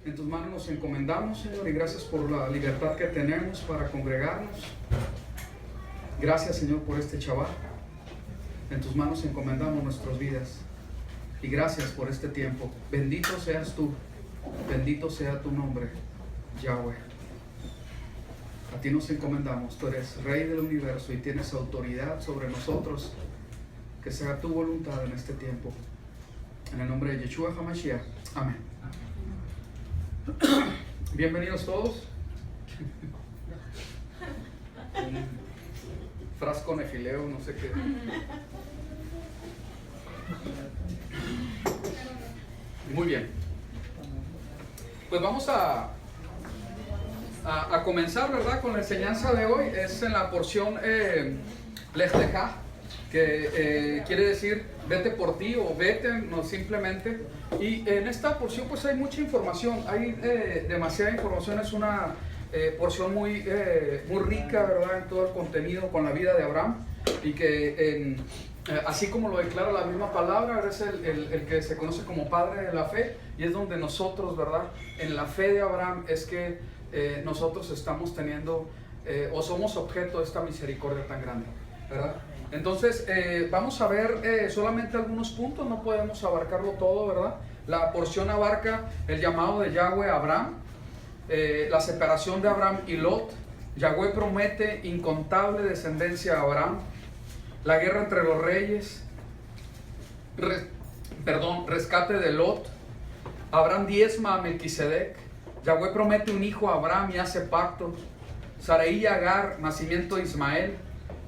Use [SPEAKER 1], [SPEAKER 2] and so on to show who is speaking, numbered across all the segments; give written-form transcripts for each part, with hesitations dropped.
[SPEAKER 1] En tus manos nos encomendamos, Señor, y gracias por la libertad que tenemos para congregarnos. Gracias, Señor, por este chaval. En tus manos encomendamos nuestras vidas. Y gracias por este tiempo. Bendito seas tú. Bendito sea tu nombre, Yahweh. A ti nos encomendamos. Tú eres Rey del universo y tienes autoridad sobre nosotros. Que sea tu voluntad en este tiempo. En el nombre de Yeshua HaMashiach. Amén. Bienvenidos todos. Un frasco nefileo, no sé qué. Muy bien. Pues vamos a comenzar, ¿verdad? Con la enseñanza de hoy. Es en la porción Lech Lecha, que quiere decir vete por ti o vete, no simplemente. Y en esta porción pues hay mucha información, hay demasiada información. Es una porción muy rica, ¿verdad? En todo el contenido con la vida de Abraham, y que así como lo declara la misma palabra, es el que se conoce como padre de la fe, y es donde nosotros, ¿verdad? En la fe de Abraham es que nosotros estamos teniendo o somos objeto de esta misericordia tan grande, ¿verdad? Entonces vamos a ver solamente algunos puntos, no podemos abarcarlo todo, ¿verdad? La porción abarca el llamado de Yahweh a Abraham, la separación de Abraham y Lot. Yahweh promete incontable descendencia a Abraham, la guerra entre los reyes, rescate de Lot. Abraham diezma a Melquisedec. Yahweh promete un hijo a Abraham y hace pacto. Sarai y Agar, nacimiento de Ismael.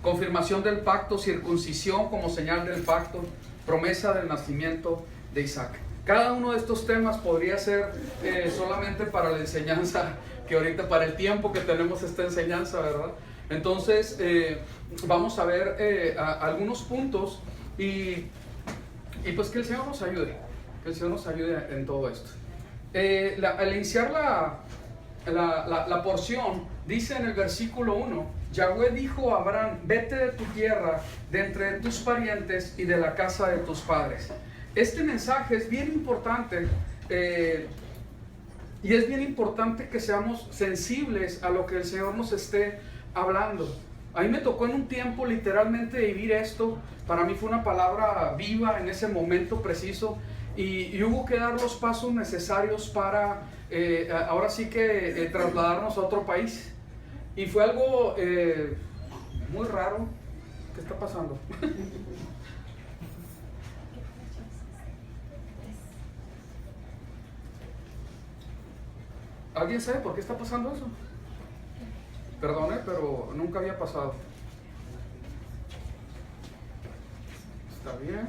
[SPEAKER 1] Confirmación del pacto, circuncisión como señal del pacto, promesa del nacimiento de Isaac. Cada uno de estos temas podría ser solamente para la enseñanza, que ahorita para el tiempo que tenemos esta enseñanza, ¿verdad? Entonces vamos a ver algunos puntos y pues que el Señor nos ayude, que el Señor nos ayude en todo esto. Al iniciar la porción, dice en el versículo 1, Yahweh dijo a Abraham, vete de tu tierra, de entre tus parientes y de la casa de tus padres. Este mensaje es bien importante y es bien importante que seamos sensibles a lo que el Señor nos esté hablando. A mí me tocó en un tiempo literalmente vivir esto. Para mí fue una palabra viva en ese momento preciso, y hubo que dar los pasos necesarios para ahora sí que trasladarnos a otro país. Y fue algo muy raro. ¿Qué está pasando? ¿Alguien sabe por qué está pasando eso? Perdone, pero nunca había pasado. ¿Está bien?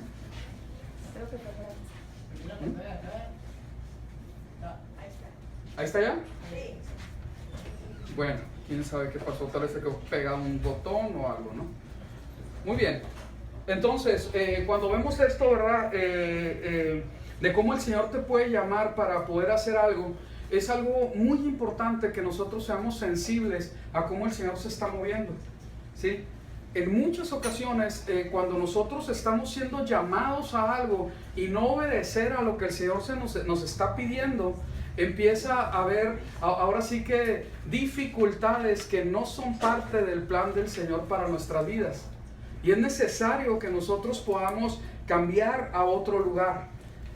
[SPEAKER 1] ¿Ahí está ya? Sí. Bueno, quién sabe qué pasó, tal vez se quedó pegado un botón o algo, ¿no? Muy bien. Entonces, cuando vemos esto, ¿verdad? De cómo el Señor te puede llamar para poder hacer algo, es algo muy importante que nosotros seamos sensibles a cómo el Señor se está moviendo, ¿sí? En muchas ocasiones, cuando nosotros estamos siendo llamados a algo y no obedecer a lo que el Señor nos está pidiendo, empieza a haber ahora sí que dificultades que no son parte del plan del Señor para nuestras vidas. Y es necesario que nosotros podamos cambiar a otro lugar.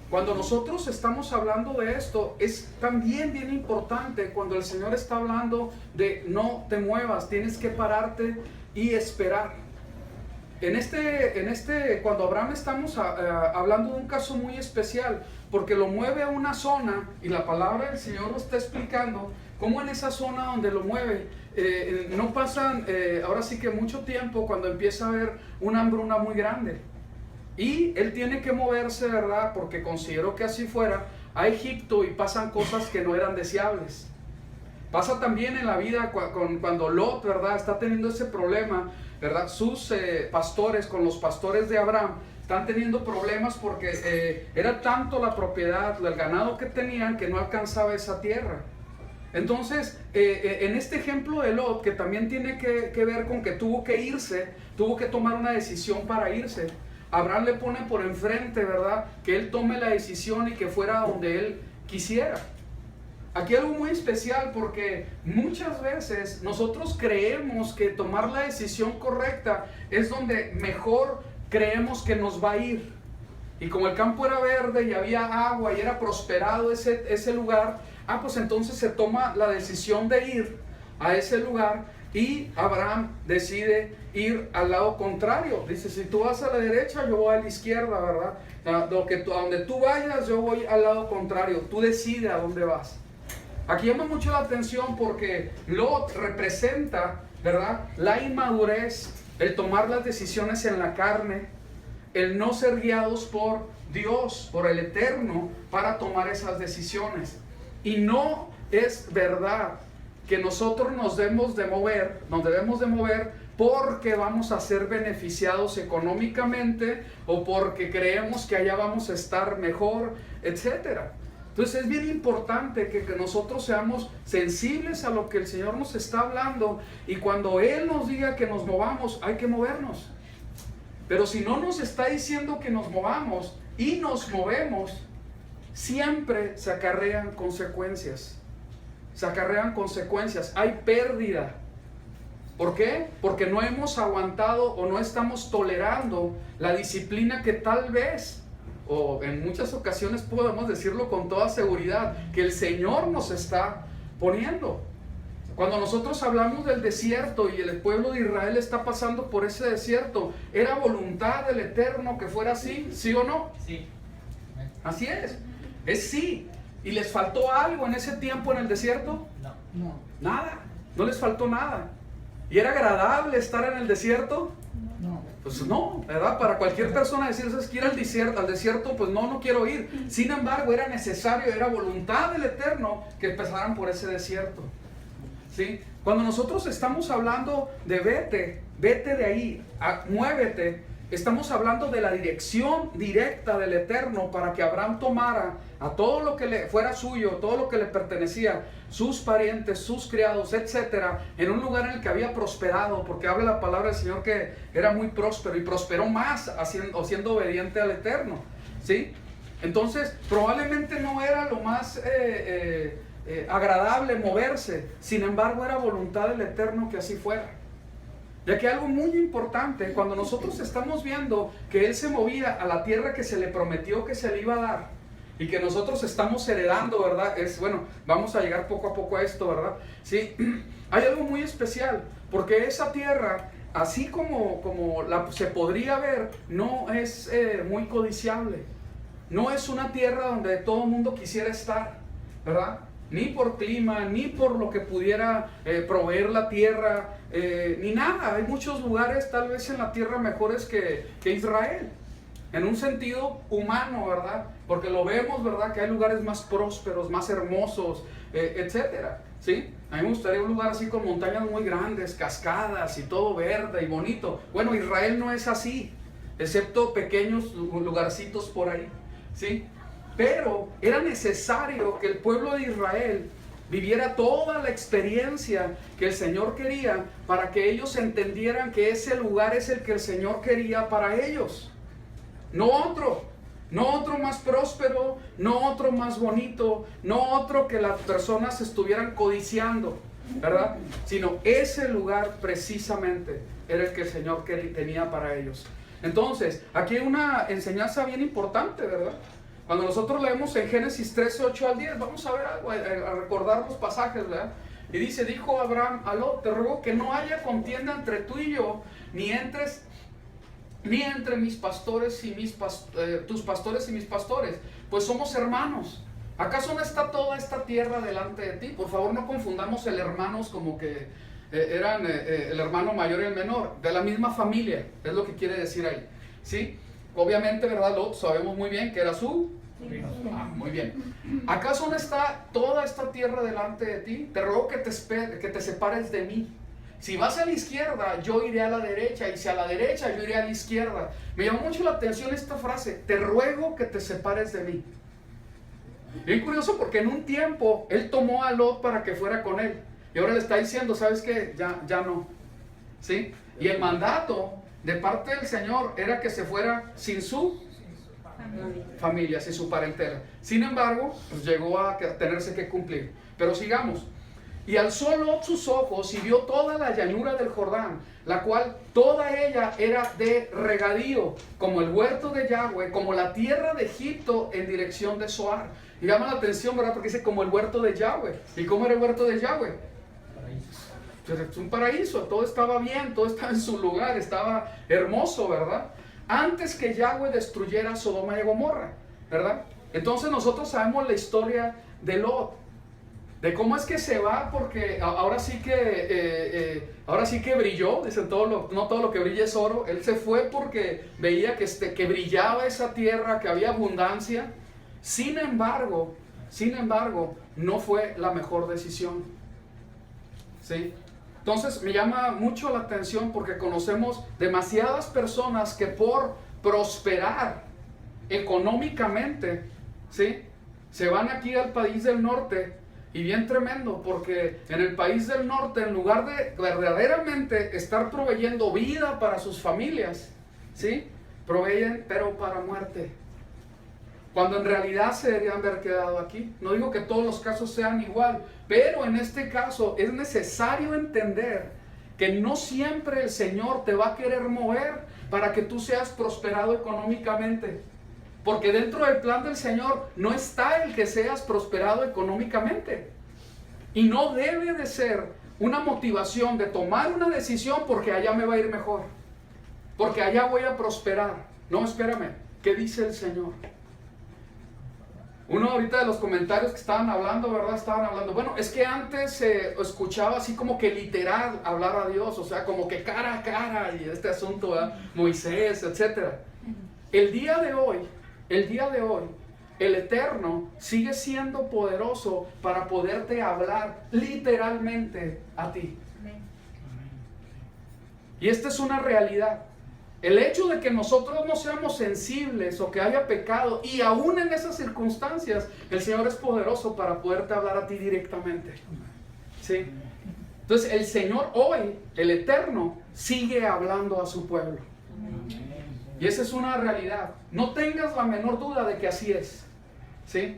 [SPEAKER 1] Cuando nosotros estamos hablando de esto, es también bien importante cuando el Señor está hablando de no te muevas, tienes que pararte y esperar. Cuando Abraham estamos hablando de un caso muy especial, porque lo mueve a una zona, y la palabra del Señor nos está explicando cómo en esa zona donde lo mueve, no pasan ahora sí que mucho tiempo cuando empieza a haber una hambruna muy grande. Y él tiene que moverse, ¿verdad? Porque consideró que así fuera, a Egipto, y pasan cosas que no eran deseables. Pasa también en la vida cuando Lot, ¿verdad? Está teniendo ese problema, ¿verdad? Sus pastores con los pastores de Abraham están teniendo problemas porque era tanto la propiedad, el ganado que tenían, que no alcanzaba esa tierra. Entonces, en este ejemplo de Lot, que también tiene que ver con que tuvo que irse, tuvo que tomar una decisión para irse, Abraham le pone por enfrente, ¿verdad? Que él tome la decisión y que fuera donde él quisiera. aquí algo muy especial, porque muchas veces nosotros creemos que tomar la decisión correcta es donde mejor creemos que nos va a ir. Y como el campo era verde y había agua y era prosperado ese lugar, pues entonces se toma la decisión de ir a ese lugar, y Abraham decide ir al lado contrario. Dice, si tú vas a la derecha, yo voy a la izquierda, ¿verdad? A donde tú vayas, yo voy al lado contrario. Tú decides a dónde vas. Aquí llama mucho la atención porque Lot representa, ¿verdad?, la inmadurez, el tomar las decisiones en la carne, el no ser guiados por Dios, por el Eterno, para tomar esas decisiones. Y no es verdad que nosotros nos debemos de mover porque vamos a ser beneficiados económicamente o porque creemos que allá vamos a estar mejor, etcétera. Entonces es bien importante que nosotros seamos sensibles a lo que el Señor nos está hablando, y cuando Él nos diga que nos movamos, hay que movernos. Pero si no nos está diciendo que nos movamos y nos movemos, siempre se acarrean consecuencias. Hay pérdida. ¿Por qué? Porque no hemos aguantado o no estamos tolerando la disciplina que tal vez, o en muchas ocasiones podemos decirlo con toda seguridad, que el Señor nos está poniendo. Cuando nosotros hablamos del desierto y el pueblo de Israel está pasando por ese desierto, ¿era voluntad del Eterno que fuera así? ¿Sí o no?
[SPEAKER 2] Sí.
[SPEAKER 1] Así es sí. ¿Y les faltó algo en ese tiempo en el desierto?
[SPEAKER 2] No.
[SPEAKER 1] Nada, no les faltó nada. ¿Y era agradable estar en el desierto?
[SPEAKER 2] No.
[SPEAKER 1] Pues no, ¿verdad? Para cualquier persona decir, ¿sabes que ir al desierto? Pues no quiero ir. Sin embargo, era necesario, era voluntad del Eterno que pasaran por ese desierto. ¿Sí? Cuando nosotros estamos hablando de vete de ahí, muévete, estamos hablando de la dirección directa del Eterno para que Abraham tomara a todo lo que le fuera suyo, todo lo que le pertenecía, sus parientes, sus criados, etcétera, en un lugar en el que había prosperado, porque habla la palabra del Señor que era muy próspero y prosperó más siendo obediente al Eterno, ¿sí? Entonces, probablemente no era lo más agradable moverse, sin embargo era voluntad del Eterno que así fuera. Y aquí algo muy importante, cuando nosotros estamos viendo que Él se movía a la tierra que se le prometió que se le iba a dar, y que nosotros estamos heredando, ¿verdad? Vamos a llegar poco a poco a esto, ¿verdad? Sí, hay algo muy especial, porque esa tierra, así como se podría ver, no es muy codiciable. No es una tierra donde todo el mundo quisiera estar, ¿verdad? Ni por clima, ni por lo que pudiera proveer la tierra, ni nada. Hay muchos lugares tal vez en la tierra mejores que Israel, en un sentido humano, ¿verdad? Porque lo vemos, ¿verdad? Que hay lugares más prósperos, más hermosos, etcétera, ¿sí? A mí me gustaría un lugar así con montañas muy grandes, cascadas y todo verde y bonito. Bueno, Israel no es así, excepto pequeños lugarcitos por ahí, ¿sí? Pero era necesario que el pueblo de Israel viviera toda la experiencia que el Señor quería para que ellos entendieran que ese lugar es el que el Señor quería para ellos. No otro más próspero, no otro más bonito, no otro que las personas estuvieran codiciando, ¿verdad? Sino ese lugar precisamente era el que el Señor tenía para ellos. Entonces, aquí hay una enseñanza bien importante, ¿verdad? Cuando nosotros leemos en Génesis 13, 8 al 10, vamos a ver algo, a recordar los pasajes, ¿verdad? Y dice, dijo Abraham a Lot, te ruego que no haya contienda entre tú y yo, ni entre mis pastores y tus pastores y mis pastores, pues somos hermanos. ¿Acaso no está toda esta tierra delante de ti? Por favor, no confundamos el hermanos como que eran el hermano mayor y el menor, de la misma familia, es lo que quiere decir ahí, ¿sí? Obviamente, ¿verdad, Lot? Sabemos muy bien que era su... muy bien. ¿Acaso no está toda esta tierra delante de ti? Te ruego que te separes de mí. Si vas a la izquierda, yo iré a la derecha, y si a la derecha, yo iré a la izquierda. Me llamó mucho la atención esta frase, te ruego que te separes de mí. Bien curioso, porque en un tiempo él tomó a Lot para que fuera con él, y ahora le está diciendo, ¿sabes qué? Ya no, ¿sí? Y el mandato de parte del Señor era que se fuera sin su familias y su parentela. Sin embargo, pues llegó a tenerse que cumplir. Pero sigamos. Y alzó Lot sus ojos y vio toda la llanura del Jordán, la cual toda ella era de regadío, como el huerto de Yahweh, como la tierra de Egipto en dirección de Zoar. Y llama la atención, ¿verdad? Porque dice como el huerto de Yahweh. ¿Y cómo era el huerto de Yahweh? Es un paraíso, todo estaba bien, todo estaba en su lugar, estaba hermoso, ¿verdad? Antes que Yahweh destruyera Sodoma y Gomorra, ¿verdad? Entonces nosotros sabemos la historia de Lot, de cómo es que se va, porque ahora sí que brilló, dicen no todo lo que brilla es oro. Él se fue porque veía que brillaba esa tierra, que había abundancia. Sin embargo, no fue la mejor decisión, ¿sí? Entonces me llama mucho la atención porque conocemos demasiadas personas que por prosperar económicamente, ¿sí?, se van aquí al país del norte. Y bien tremendo, porque en el país del norte, en lugar de verdaderamente estar proveyendo vida para sus familias, ¿sí?, proveen pero para muerte, cuando en realidad se deberían haber quedado aquí. No digo que todos los casos sean igual, pero en este caso es necesario entender que no siempre el Señor te va a querer mover para que tú seas prosperado económicamente. Porque dentro del plan del Señor no está el que seas prosperado económicamente. Y no debe de ser una motivación de tomar una decisión porque allá me va a ir mejor, porque allá voy a prosperar. No, espérame, ¿qué dice el Señor? Uno ahorita de los comentarios que estaban hablando, ¿verdad? Estaban hablando, bueno, es que antes se escuchaba así como que literal hablar a Dios, o sea, como que cara a cara y este asunto, ¿verdad? Moisés, etc. El día de hoy, el Eterno sigue siendo poderoso para poderte hablar literalmente a ti. Y esta es una realidad. El hecho de que nosotros no seamos sensibles o que haya pecado, y aún en esas circunstancias, el Señor es poderoso para poderte hablar a ti directamente. ¿Sí? Entonces el Señor hoy, el Eterno, sigue hablando a su pueblo. Y esa es una realidad. No tengas la menor duda de que así es. ¿Sí?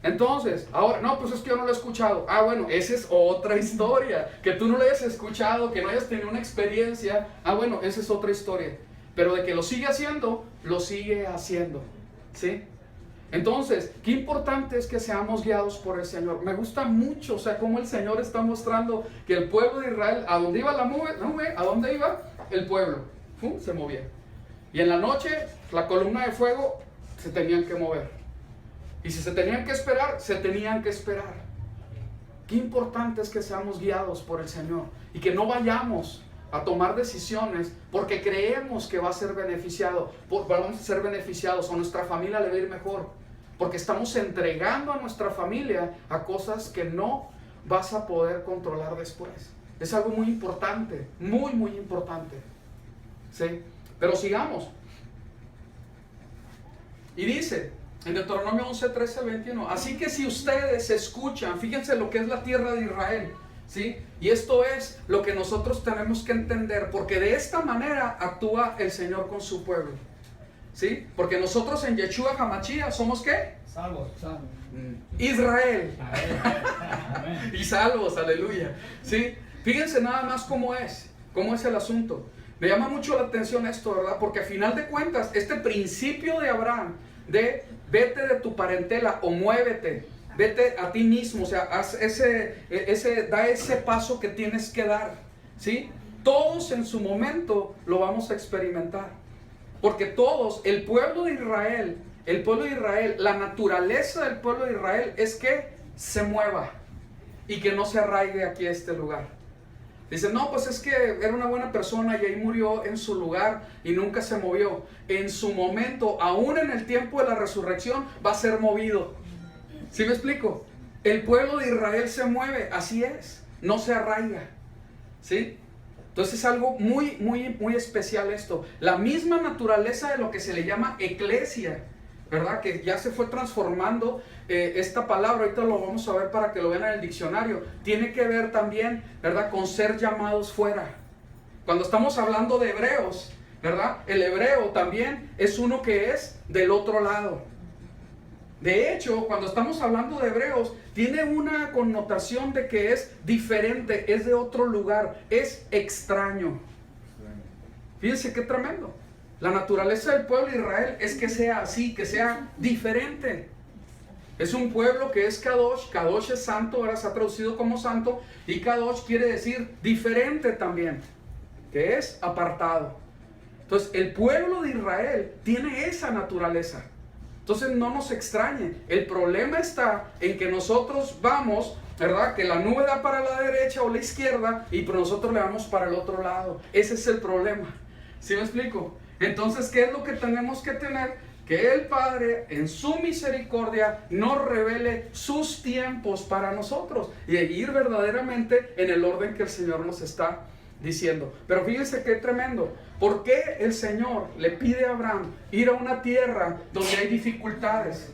[SPEAKER 1] Entonces, ahora, no, pues es que yo no lo he escuchado. Ah, bueno, esa es otra historia. Que tú no lo hayas escuchado, que no hayas tenido una experiencia. Ah, bueno, esa es otra historia. Pero de que lo sigue haciendo, lo sigue haciendo. ¿Sí? Entonces, qué importante es que seamos guiados por el Señor. Me gusta mucho, o sea, cómo el Señor está mostrando que el pueblo de Israel, ¿a dónde iba la nube? ¿A dónde iba? El pueblo. Se movía. Y en la noche, la columna de fuego, se tenían que mover. Y si se tenían que esperar, se tenían que esperar. Qué importante es que seamos guiados por el Señor y que no vayamos a tomar decisiones porque creemos que va a ser beneficiado, vamos a ser beneficiados o nuestra familia le va a ir mejor, porque estamos entregando a nuestra familia a cosas que no vas a poder controlar después. Es algo muy importante, muy, muy importante. ¿Sí? Pero sigamos. Y dice en Deuteronomio 11, 13, 21, así que si ustedes escuchan, fíjense lo que es la tierra de Israel, ¿sí? Y esto es lo que nosotros tenemos que entender, porque de esta manera actúa el Señor con su pueblo, ¿sí? Porque nosotros en Yeshua HaMashiach somos ¿qué?
[SPEAKER 2] Salvos.
[SPEAKER 1] Israel.
[SPEAKER 2] Amén.
[SPEAKER 1] Y salvos, aleluya, ¿sí? Fíjense nada más cómo es el asunto. Me llama mucho la atención esto, ¿verdad? Porque a final de cuentas, este principio de Abraham, de vete de tu parentela o muévete, vete a ti mismo, o sea, haz da ese paso que tienes que dar, ¿sí? Todos en su momento lo vamos a experimentar, porque todos, el pueblo de Israel, la naturaleza del pueblo de Israel es que se mueva y que no se arraigue aquí a este lugar. Dicen, no, pues es que era una buena persona y ahí murió en su lugar y nunca se movió. En su momento, aún en el tiempo de la resurrección, va a ser movido. ¿Sí me explico? El pueblo de Israel se mueve, así es, no se arraiga. ¿Sí? Entonces es algo muy, muy, muy especial esto. La misma naturaleza de lo que se le llama eclesia, ¿verdad? Que ya se fue transformando esta palabra, ahorita lo vamos a ver para que lo vean en el diccionario, tiene que ver también, ¿verdad?, con ser llamados fuera. Cuando estamos hablando de hebreos, ¿verdad? El hebreo también es uno que es del otro lado. De hecho, cuando estamos hablando de hebreos, tiene una connotación de que es diferente, es de otro lugar, es extraño. Fíjense qué tremendo. La naturaleza del pueblo de Israel es que sea así, que sea diferente. Es un pueblo que es Kadosh. Kadosh es santo, ahora se ha traducido como santo, y Kadosh quiere decir diferente también, que es apartado. Entonces el pueblo de Israel tiene esa naturaleza. Entonces no nos extrañe. El problema está en que nosotros vamos, ¿verdad? Que la nube da para la derecha o la izquierda y nosotros le vamos para el otro lado. Ese es el problema. ¿Sí me explico? Entonces, ¿qué es lo que tenemos que tener? Que el Padre en su misericordia nos revele sus tiempos para nosotros y ir verdaderamente en el orden que el Señor nos está diciendo. Pero fíjense qué tremendo. ¿Por qué el Señor le pide a Abraham ir a una tierra donde hay dificultades?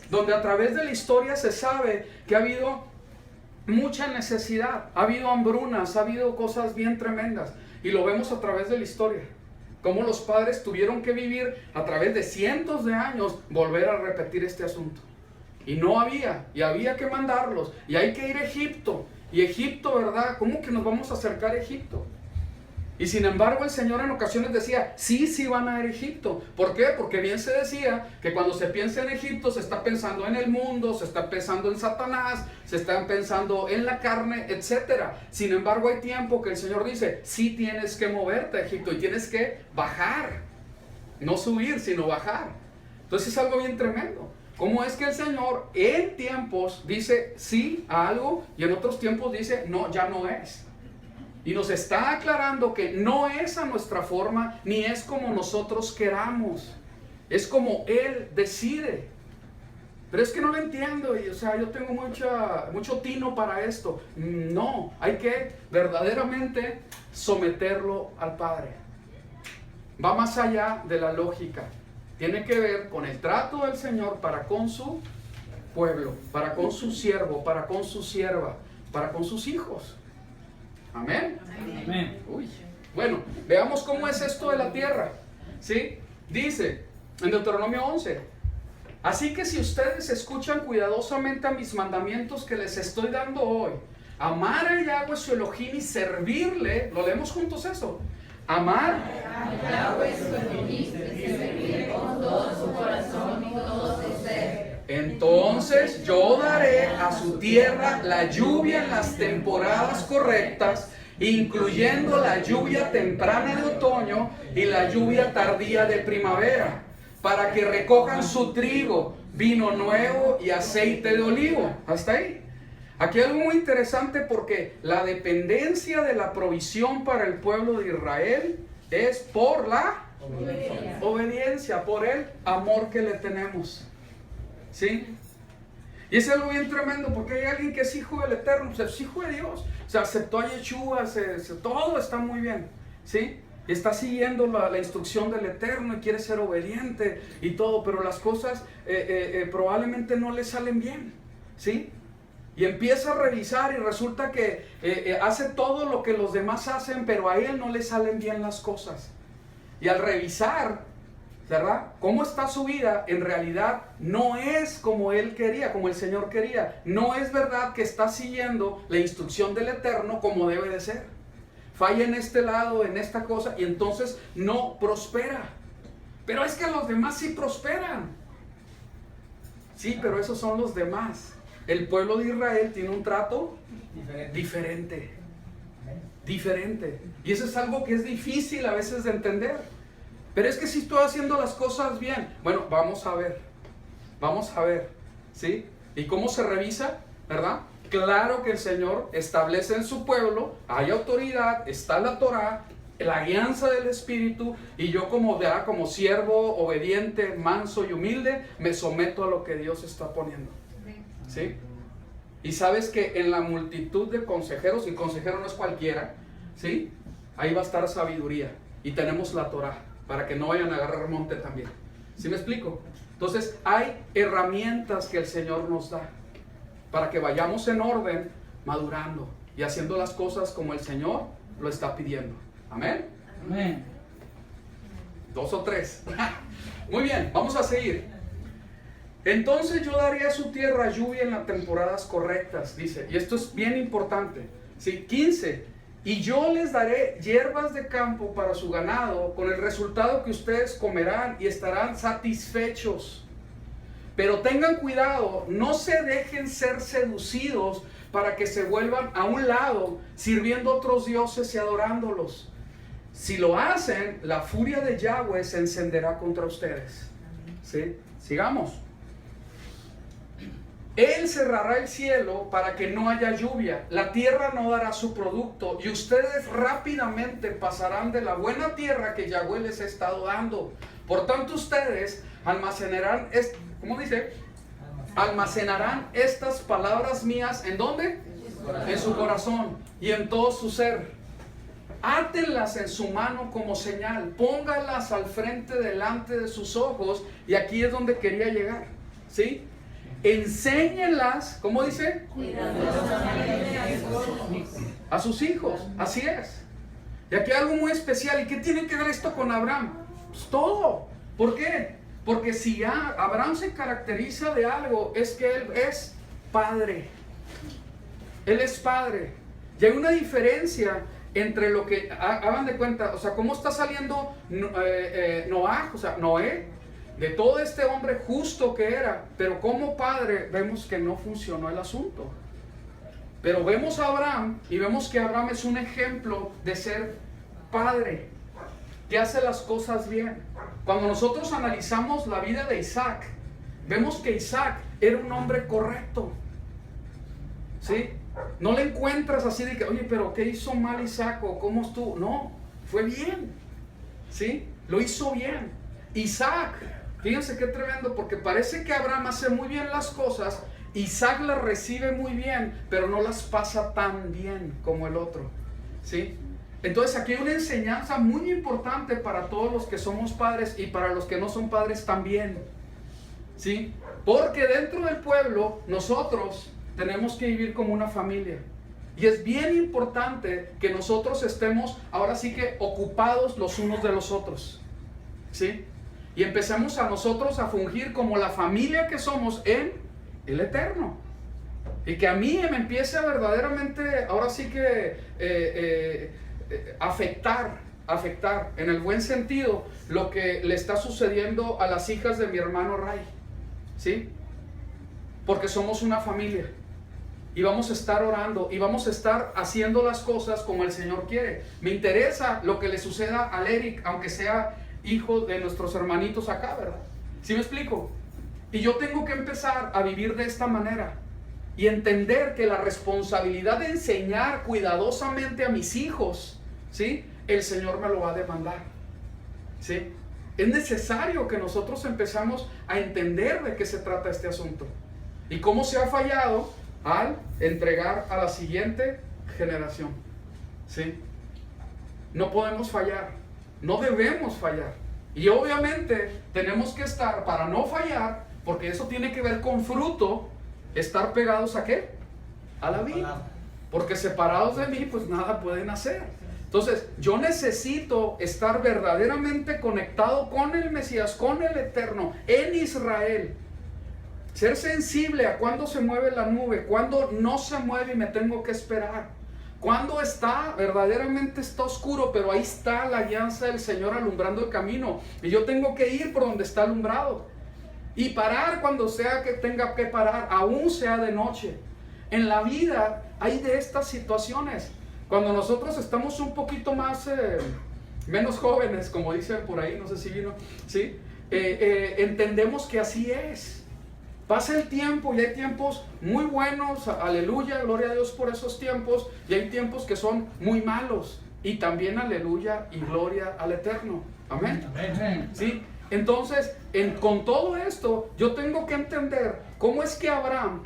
[SPEAKER 1] Donde a través de la historia se sabe que ha habido mucha necesidad, ha habido hambrunas, ha habido cosas bien tremendas. Y lo vemos a través de la historia. Cómo los padres tuvieron que vivir a través de cientos de años volver a repetir este asunto. Y no había, y había que mandarlos, y hay que ir a Egipto. Y Egipto, ¿verdad? ¿Cómo que nos vamos a acercar a Egipto? Y sin embargo el Señor en ocasiones decía, sí van a ir a Egipto. ¿Por qué? Porque bien se decía que cuando se piensa en Egipto se está pensando en el mundo, se está pensando en Satanás, se está pensando en la carne, etc. Sin embargo hay tiempo que el Señor dice, sí tienes que moverte a Egipto y tienes que bajar. No subir, sino bajar. Entonces es algo bien tremendo. ¿Cómo es que el Señor en tiempos dice sí a algo y en otros tiempos dice no, ya no es? Y nos está aclarando que no es a nuestra forma, ni es como nosotros queramos. Es como Él decide. Pero es que no lo entiendo, y, o sea, yo tengo mucho tino para esto. No, hay que verdaderamente someterlo al Padre. Va más allá de la lógica. Tiene que ver con el trato del Señor para con su pueblo, para con su siervo, para con su sierva, para con sus hijos. Amén.
[SPEAKER 2] Amén.
[SPEAKER 1] Uy. Bueno, veamos cómo es esto de la tierra. ¿Sí? Dice en Deuteronomio 11: así que si ustedes escuchan cuidadosamente a mis mandamientos que les estoy dando hoy, amar a Yahweh su Elohim y servirle, lo leemos juntos eso. Amar
[SPEAKER 3] a Yahweh su Elohim y servirle con todo su corazón y todo su ser.
[SPEAKER 1] Entonces yo daré a su tierra la lluvia en las temporadas correctas, incluyendo la lluvia temprana de otoño y la lluvia tardía de primavera, para que recojan su trigo, vino nuevo y aceite de olivo. Hasta ahí. Aquí hay algo muy interesante porque la dependencia de la provisión para el pueblo de Israel es por la obediencia, por el amor que le tenemos. ¿Sí? Y es algo bien tremendo porque hay alguien que es hijo del Eterno, o sea, es hijo de Dios, se aceptó a Yeshua, todo está muy bien, ¿sí? Y está siguiendo la instrucción del Eterno y quiere ser obediente y todo, pero las cosas probablemente no le salen bien, ¿sí? Y empieza a revisar y resulta que hace todo lo que los demás hacen, pero a él no le salen bien las cosas. Y al revisar, ¿verdad?, cómo está su vida, en realidad no es como él quería, como el Señor quería. No es verdad que está siguiendo la instrucción del Eterno como debe de ser. Falla en este lado, en esta cosa, y entonces no prospera. Pero es que los demás sí prosperan. Sí, pero esos son los demás. El pueblo de Israel tiene un trato diferente. Y eso es algo que es difícil a veces de entender. Pero es que si estoy haciendo las cosas bien, bueno, vamos a ver, ¿sí? ¿Y cómo se revisa? ¿Verdad? Claro que el Señor establece en su pueblo, hay autoridad, está la Torah, la alianza del Espíritu, y yo como siervo obediente, manso y humilde, me someto a lo que Dios está poniendo. ¿Sí? Y sabes que en la multitud de consejeros, y consejero no es cualquiera, ¿sí?, ahí va a estar sabiduría, y tenemos la Torah, para que no vayan a agarrar monte también. ¿Sí me explico? Entonces hay herramientas que el Señor nos da, para que vayamos en orden, madurando, y haciendo las cosas como el Señor lo está pidiendo. Amén.
[SPEAKER 2] Amén.
[SPEAKER 1] 2 o 3. Muy bien, vamos a seguir. Entonces yo daría a su tierra lluvia en las temporadas correctas, dice. Y esto es bien importante. ¿Sí? 15. Y yo les daré hierbas de campo para su ganado, con el resultado que ustedes comerán y estarán satisfechos. Pero tengan cuidado, no se dejen ser seducidos para que se vuelvan a un lado, sirviendo a otros dioses y adorándolos. Si lo hacen, la furia de Yahweh se encenderá contra ustedes. ¿Sí? Sigamos. Él cerrará el cielo para que no haya lluvia, la tierra no dará su producto, y ustedes rápidamente pasarán de la buena tierra que Yahweh les ha estado dando. Por tanto, ustedes almacenarán, ¿cómo dice? Almacenarán estas palabras mías, ¿en dónde? En su corazón y en todo su ser. Átenlas en su mano como señal, pónganlas al frente delante de sus ojos, y aquí es donde quería llegar, ¿sí? Enséñenlas, ¿cómo dice? A sus hijos, así es. Y aquí hay algo muy especial. ¿Y qué tiene que ver esto con Abraham? Pues todo. ¿Por qué? Porque si Abraham se caracteriza de algo, es que él es padre. Él es padre. Y hay una diferencia entre lo que, hagan de cuenta, o sea, cómo está saliendo Noah, o sea, Noé, de todo este hombre justo que era, pero como padre vemos que no funcionó el asunto. Pero vemos a Abraham y vemos que Abraham es un ejemplo de ser padre, que hace las cosas bien. Cuando nosotros analizamos la vida de Isaac, vemos que Isaac era un hombre correcto, ¿sí? No le encuentras así de que, oye, pero ¿qué hizo mal Isaac? ¿O cómo estuvo? No, fue bien, ¿sí? Lo hizo bien. Isaac, fíjense qué tremendo, porque parece que Abraham hace muy bien las cosas, Isaac las recibe muy bien, pero no las pasa tan bien como el otro, ¿sí? Entonces aquí hay una enseñanza muy importante para todos los que somos padres y para los que no son padres también, ¿sí? Porque dentro del pueblo nosotros tenemos que vivir como una familia. Y es bien importante que nosotros estemos ahora sí que ocupados los unos de los otros, ¿sí? Y empecemos a nosotros a fungir como la familia que somos en el Eterno. Y que a mí me empiece a verdaderamente, ahora sí que afectar en el buen sentido lo que le está sucediendo a las hijas de mi hermano Ray, ¿sí? Porque somos una familia. Y vamos a estar orando y vamos a estar haciendo las cosas como el Señor quiere. Me interesa lo que le suceda al Eric, aunque sea hijo de nuestros hermanitos acá, ¿verdad? ¿Sí me explico? Y yo tengo que empezar a vivir de esta manera y entender que la responsabilidad de enseñar cuidadosamente a mis hijos, ¿sí? El Señor me lo va a demandar, ¿sí? Es necesario que nosotros empezamos a entender de qué se trata este asunto y cómo se ha fallado al entregar a la siguiente generación, ¿sí? No podemos fallar, no debemos fallar. Y obviamente tenemos que estar, para no fallar, porque eso tiene que ver con fruto, estar pegados ¿a qué? A la vida. Porque separados de mí, pues nada pueden hacer. Entonces, yo necesito estar verdaderamente conectado con el Mesías, con el Eterno, en Israel. Ser sensible a cuándo se mueve la nube, cuándo no se mueve y me tengo que esperar. Cuando verdaderamente está oscuro, pero ahí está la alianza del Señor alumbrando el camino. Y yo tengo que ir por donde está alumbrado. Y parar cuando sea que tenga que parar, aún sea de noche. En la vida hay de estas situaciones. Cuando nosotros estamos un poquito más, menos jóvenes, como dicen por ahí, no sé si vino, ¿sí? Entendemos que así es. Pasa el tiempo y hay tiempos muy buenos, aleluya, gloria a Dios por esos tiempos, y hay tiempos que son muy malos, y también aleluya y gloria al Eterno, amén.
[SPEAKER 2] Amén.
[SPEAKER 1] ¿Sí? Entonces, con todo esto, yo tengo que entender cómo es que Abraham,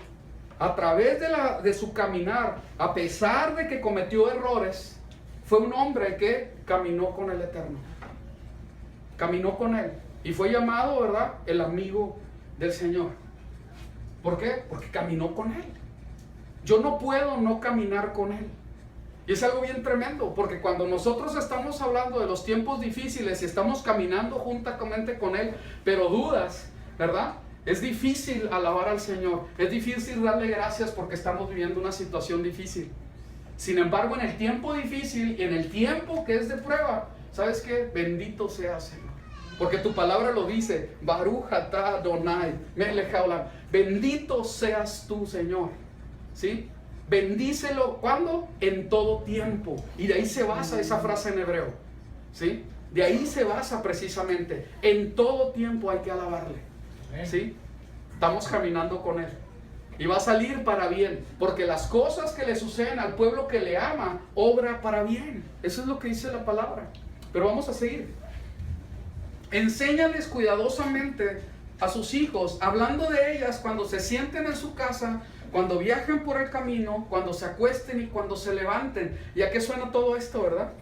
[SPEAKER 1] a través de su caminar, a pesar de que cometió errores, fue un hombre que caminó con el Eterno, caminó con él, y fue llamado, ¿verdad?, el amigo del Señor. ¿Por qué? Porque caminó con él. Yo no puedo no caminar con él. Y es algo bien tremendo, porque cuando nosotros estamos hablando de los tiempos difíciles y estamos caminando juntamente con Él, pero dudas, ¿verdad? Es difícil alabar al Señor, es difícil darle gracias porque estamos viviendo una situación difícil. Sin embargo, en el tiempo difícil y en el tiempo que es de prueba, ¿sabes qué? Bendito sea Señor. Porque tu palabra lo dice, Baruch atah Adonai melech haolam. Bendito seas tú, Señor. ¿Sí? Bendícelo, ¿cuándo? En todo tiempo. Y de ahí se basa esa frase en hebreo. ¿Sí? De ahí se basa precisamente. En todo tiempo hay que alabarle. ¿Sí? Estamos caminando con Él. Y va a salir para bien, porque las cosas que le suceden al pueblo que le ama, obra para bien. Eso es lo que dice la palabra. Pero vamos a seguir. Enséñales cuidadosamente a sus hijos, hablando de ellas cuando se sienten en su casa, cuando viajen por el camino, cuando se acuesten y cuando se levanten. ¿Y a qué suena todo esto, verdad?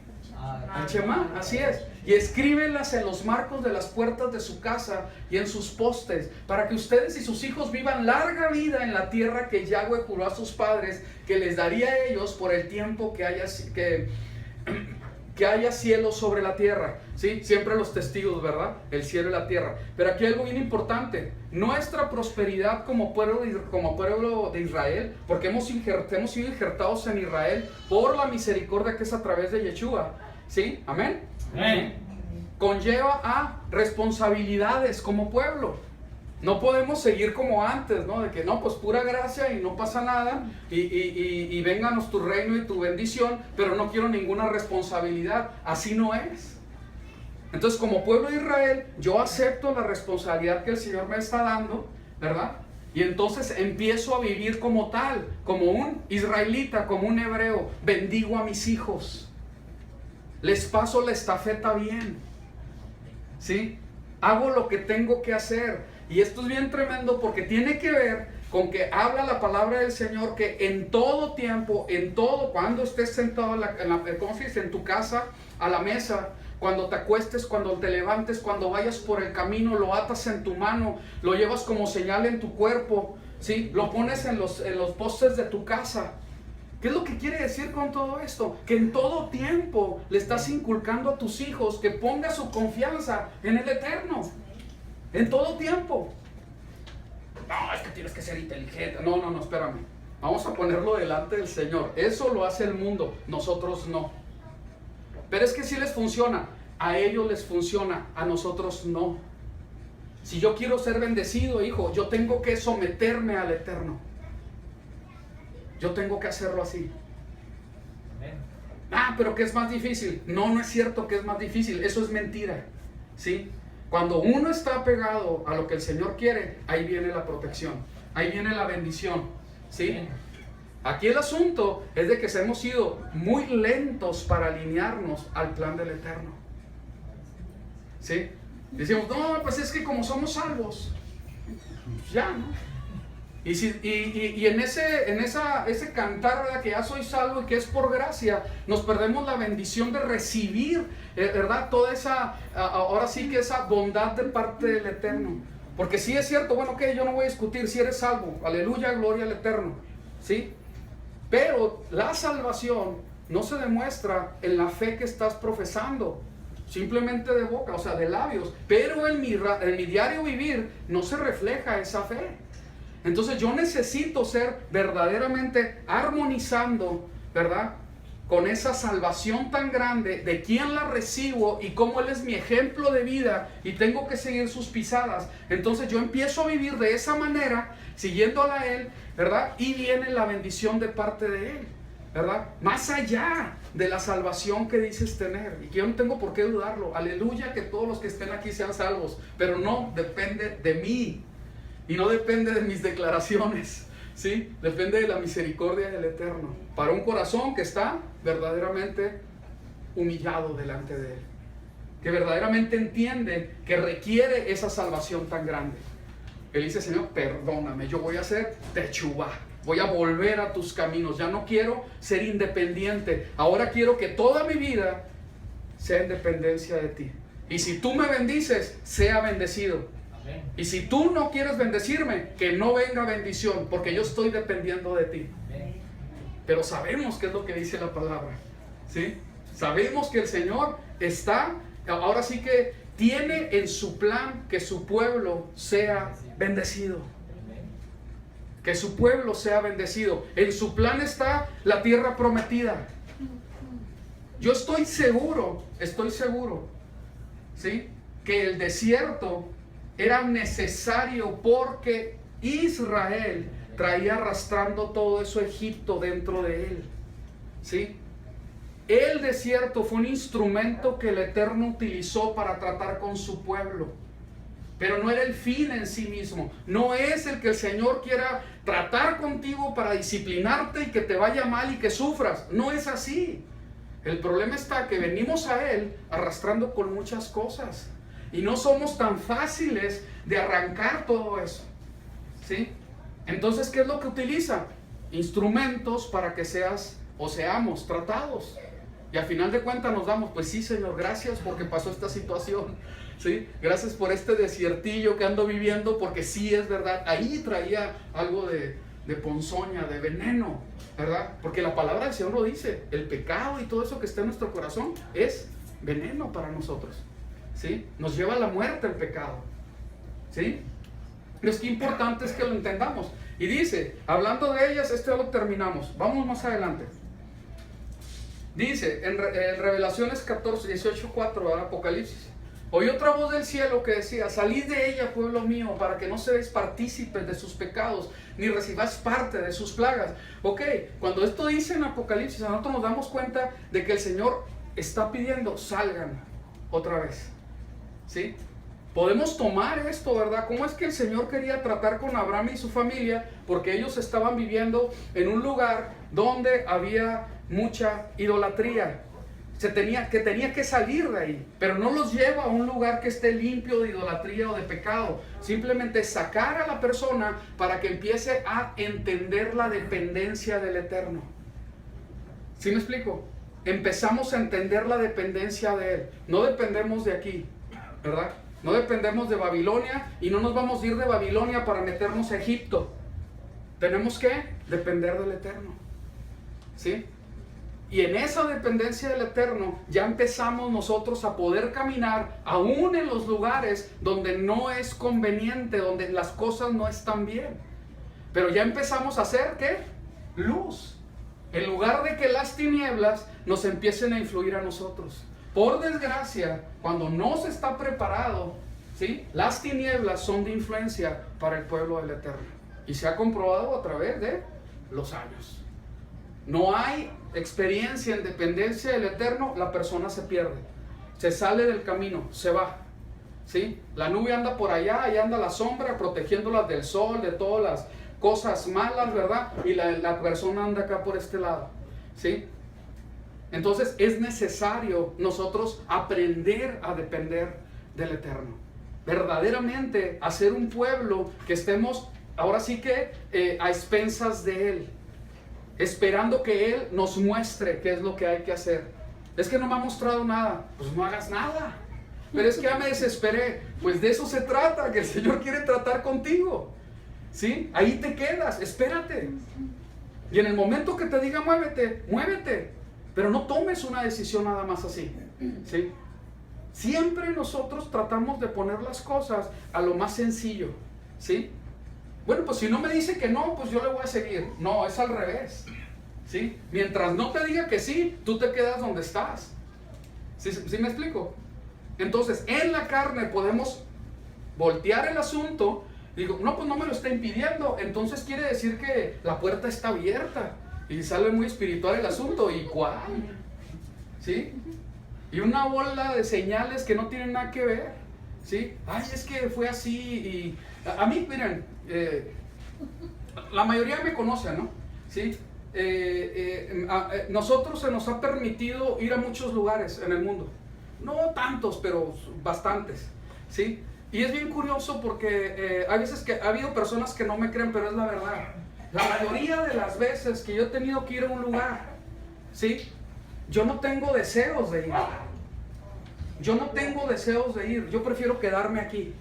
[SPEAKER 1] Al Shema, así es. Y escríbelas en los marcos de las puertas de su casa y en sus postes, para que ustedes y sus hijos vivan larga vida en la tierra que Yahweh juró a sus padres que les daría a ellos por el tiempo que haya cielo sobre la tierra. ¿Sí? Siempre los testigos, ¿verdad? El cielo y la tierra. Pero aquí hay algo bien importante. Nuestra prosperidad como pueblo de Israel, porque hemos sido injertados en Israel por la misericordia que es a través de Yeshua. ¿Sí? Amén.
[SPEAKER 2] Amén.
[SPEAKER 1] Conlleva a responsabilidades como pueblo. No podemos seguir como antes, ¿no? De que no, pues pura gracia y no pasa nada y vénganos tu reino y tu bendición, pero no quiero ninguna responsabilidad. Así no es. Entonces, como pueblo de Israel, yo acepto la responsabilidad que el Señor me está dando, ¿verdad? Y entonces empiezo a vivir como tal, como un israelita, como un hebreo. Bendigo a mis hijos. Les paso la estafeta bien. ¿Sí? Hago lo que tengo que hacer. Y esto es bien tremendo porque tiene que ver con que habla la palabra del Señor que en todo tiempo, en todo, cuando estés sentado en tu casa, a la mesa, cuando te acuestes, cuando te levantes, cuando vayas por el camino, lo atas en tu mano, lo llevas como señal en tu cuerpo, ¿sí? Lo pones en los postes de tu casa. ¿Qué es lo que quiere decir con todo esto? Que en todo tiempo le estás inculcando a tus hijos que ponga su confianza en el Eterno. En todo tiempo. No, es que tienes que ser inteligente. No, espérame. Vamos a ponerlo delante del Señor. Eso lo hace el mundo, nosotros no. Pero es que sí les funciona. A ellos les funciona, a nosotros no. Si yo quiero ser bendecido, hijo, yo tengo que someterme al Eterno. Yo tengo que hacerlo así. Pero que es más difícil. No es cierto que es más difícil. Eso es mentira. ¿Sí? Cuando uno está pegado a lo que el Señor quiere, ahí viene la protección. Ahí viene la bendición. ¿Sí? Aquí el asunto es de que hemos sido muy lentos para alinearnos al plan del Eterno. ¿Sí? Decimos, no, pues es que como somos salvos, ya, ¿no? Y en ese cantar, ¿verdad? Que ya soy salvo y que es por gracia, nos perdemos la bendición de recibir, ¿verdad? Toda esa, ahora sí que esa bondad de parte del Eterno. Porque sí es cierto, bueno, que yo no voy a discutir si eres salvo, aleluya, gloria al Eterno, ¿sí? Pero la salvación no se demuestra en la fe que estás profesando, simplemente de boca, o sea, de labios, pero en mi diario vivir no se refleja esa fe. Entonces yo necesito ser verdaderamente armonizando, ¿verdad? Con esa salvación tan grande, de quién la recibo y cómo Él es mi ejemplo de vida y tengo que seguir sus pisadas. Entonces yo empiezo a vivir de esa manera, siguiéndola a Él, ¿verdad? Y viene la bendición de parte de Él, ¿verdad? Más allá de la salvación que dices tener, y que yo no tengo por qué dudarlo. Aleluya, que todos los que estén aquí sean salvos, pero no depende de mí. Y no depende de mis declaraciones, ¿sí? Depende de la misericordia del Eterno. Para un corazón que está verdaderamente humillado delante de Él. Que verdaderamente entiende que requiere esa salvación tan grande. Él dice, Señor, perdóname, yo voy a hacer techubá. Voy a volver a tus caminos. Ya no quiero ser independiente. Ahora quiero que toda mi vida sea en dependencia de ti. Y si tú me bendices, sea bendecido. Y si tú no quieres bendecirme, que no venga bendición, porque yo estoy dependiendo de ti. pero sabemos qué es lo que dice la palabra, ¿sí? Sabemos que el Señor está, ahora sí que tiene en su plan que su pueblo sea bendecido. Que su pueblo sea bendecido. En su plan está la tierra prometida. Yo estoy seguro, ¿sí?, que el desierto era necesario porque Israel traía arrastrando todo eso Egipto dentro de él, ¿sí? El desierto fue un instrumento que el Eterno utilizó para tratar con su pueblo, pero no era el fin en sí mismo. No es el que el Señor quiera tratar contigo para disciplinarte y que te vaya mal y que sufras. No es así. El problema está que venimos a Él arrastrando con muchas cosas y no somos tan fáciles de arrancar todo eso, ¿sí? Entonces, ¿qué es lo que utiliza? Instrumentos para que seamos tratados. Y al final de cuentas nos damos, pues sí, Señor, gracias porque pasó esta situación, ¿sí? Gracias por este desiertillo que ando viviendo, porque sí es verdad, ahí traía algo de ponzoña, de veneno, ¿verdad? Porque la palabra del Señor lo dice, el pecado y todo eso que está en nuestro corazón es veneno para nosotros, ¿sí? Nos lleva a la muerte el pecado, ¿sí? Es que importante es que lo entendamos. Y dice, hablando de ellas, ya lo terminamos. Vamos más adelante. Dice, en Revelaciones 14, 18, 4, Apocalipsis. Oí otra voz del cielo que decía, salid de ella, pueblo mío, para que no seáis partícipes de sus pecados, ni recibáis parte de sus plagas. Ok, cuando esto dice en Apocalipsis, nosotros nos damos cuenta de que el Señor está pidiendo, salgan otra vez, ¿sí? Podemos tomar esto, ¿verdad? ¿Cómo es que el Señor quería tratar con Abraham y su familia? Porque ellos estaban viviendo en un lugar donde había mucha idolatría. Tenía que salir de ahí, pero no los lleva a un lugar que esté limpio de idolatría o de pecado. Simplemente sacar a la persona para que empiece a entender la dependencia del Eterno. ¿Sí me explico? Empezamos a entender la dependencia de Él. No dependemos de aquí, ¿verdad? No dependemos de Babilonia y no nos vamos a ir de Babilonia para meternos a Egipto. Tenemos que depender del Eterno, ¿sí? Y en esa dependencia del Eterno ya empezamos nosotros a poder caminar aún en los lugares donde no es conveniente, donde las cosas no están bien. Pero ya empezamos a hacer, ¿qué? Luz. En lugar de que las tinieblas nos empiecen a influir a nosotros. Por desgracia, cuando no se está preparado, ¿sí?, las tinieblas son de influencia para el pueblo del Eterno. Y se ha comprobado a través de los años. No hay experiencia en dependencia del Eterno, la persona se pierde. Se sale del camino, se va, ¿sí? La nube anda por allá, allá anda la sombra, protegiéndolas del sol, de todas las cosas malas, ¿verdad? Y la persona anda acá por este lado, ¿sí? Entonces es necesario nosotros aprender a depender del Eterno. Verdaderamente hacer un pueblo que estemos, ahora sí que a expensas de Él, esperando que Él nos muestre qué es lo que hay que hacer. Es que no me ha mostrado nada, pues no hagas nada. Pero es que ya me desesperé. Pues de eso se trata, que el Señor quiere tratar contigo, ¿sí? Ahí te quedas, espérate. Y en el momento que te diga muévete, muévete. Pero no tomes una decisión nada más así, ¿sí? Siempre nosotros tratamos de poner las cosas a lo más sencillo, ¿sí? Bueno, pues si no me dice que no, pues yo le voy a seguir. No, es al revés, ¿sí? Mientras no te diga que sí, tú te quedas donde estás. ¿Sí me explico? Entonces, en la carne podemos voltear el asunto. Digo, no, pues no me lo está impidiendo. Entonces quiere decir que la puerta está abierta. Y sale muy espiritual el asunto. ¿Y cuál? ¿Sí? Y una bola de señales que no tienen nada que ver, ¿sí? Ay, es que fue así. Y a mí, miren, la mayoría me conocen, ¿no? ¿Sí? Nosotros se nos ha permitido ir a muchos lugares en el mundo. No tantos, pero bastantes, ¿sí? Y es bien curioso porque hay veces que ha habido personas que no me creen, pero es la verdad. La mayoría de las veces que yo he tenido que ir a un lugar, ¿sí?, yo no tengo deseos de ir. Yo no tengo deseos de ir. Yo prefiero quedarme aquí,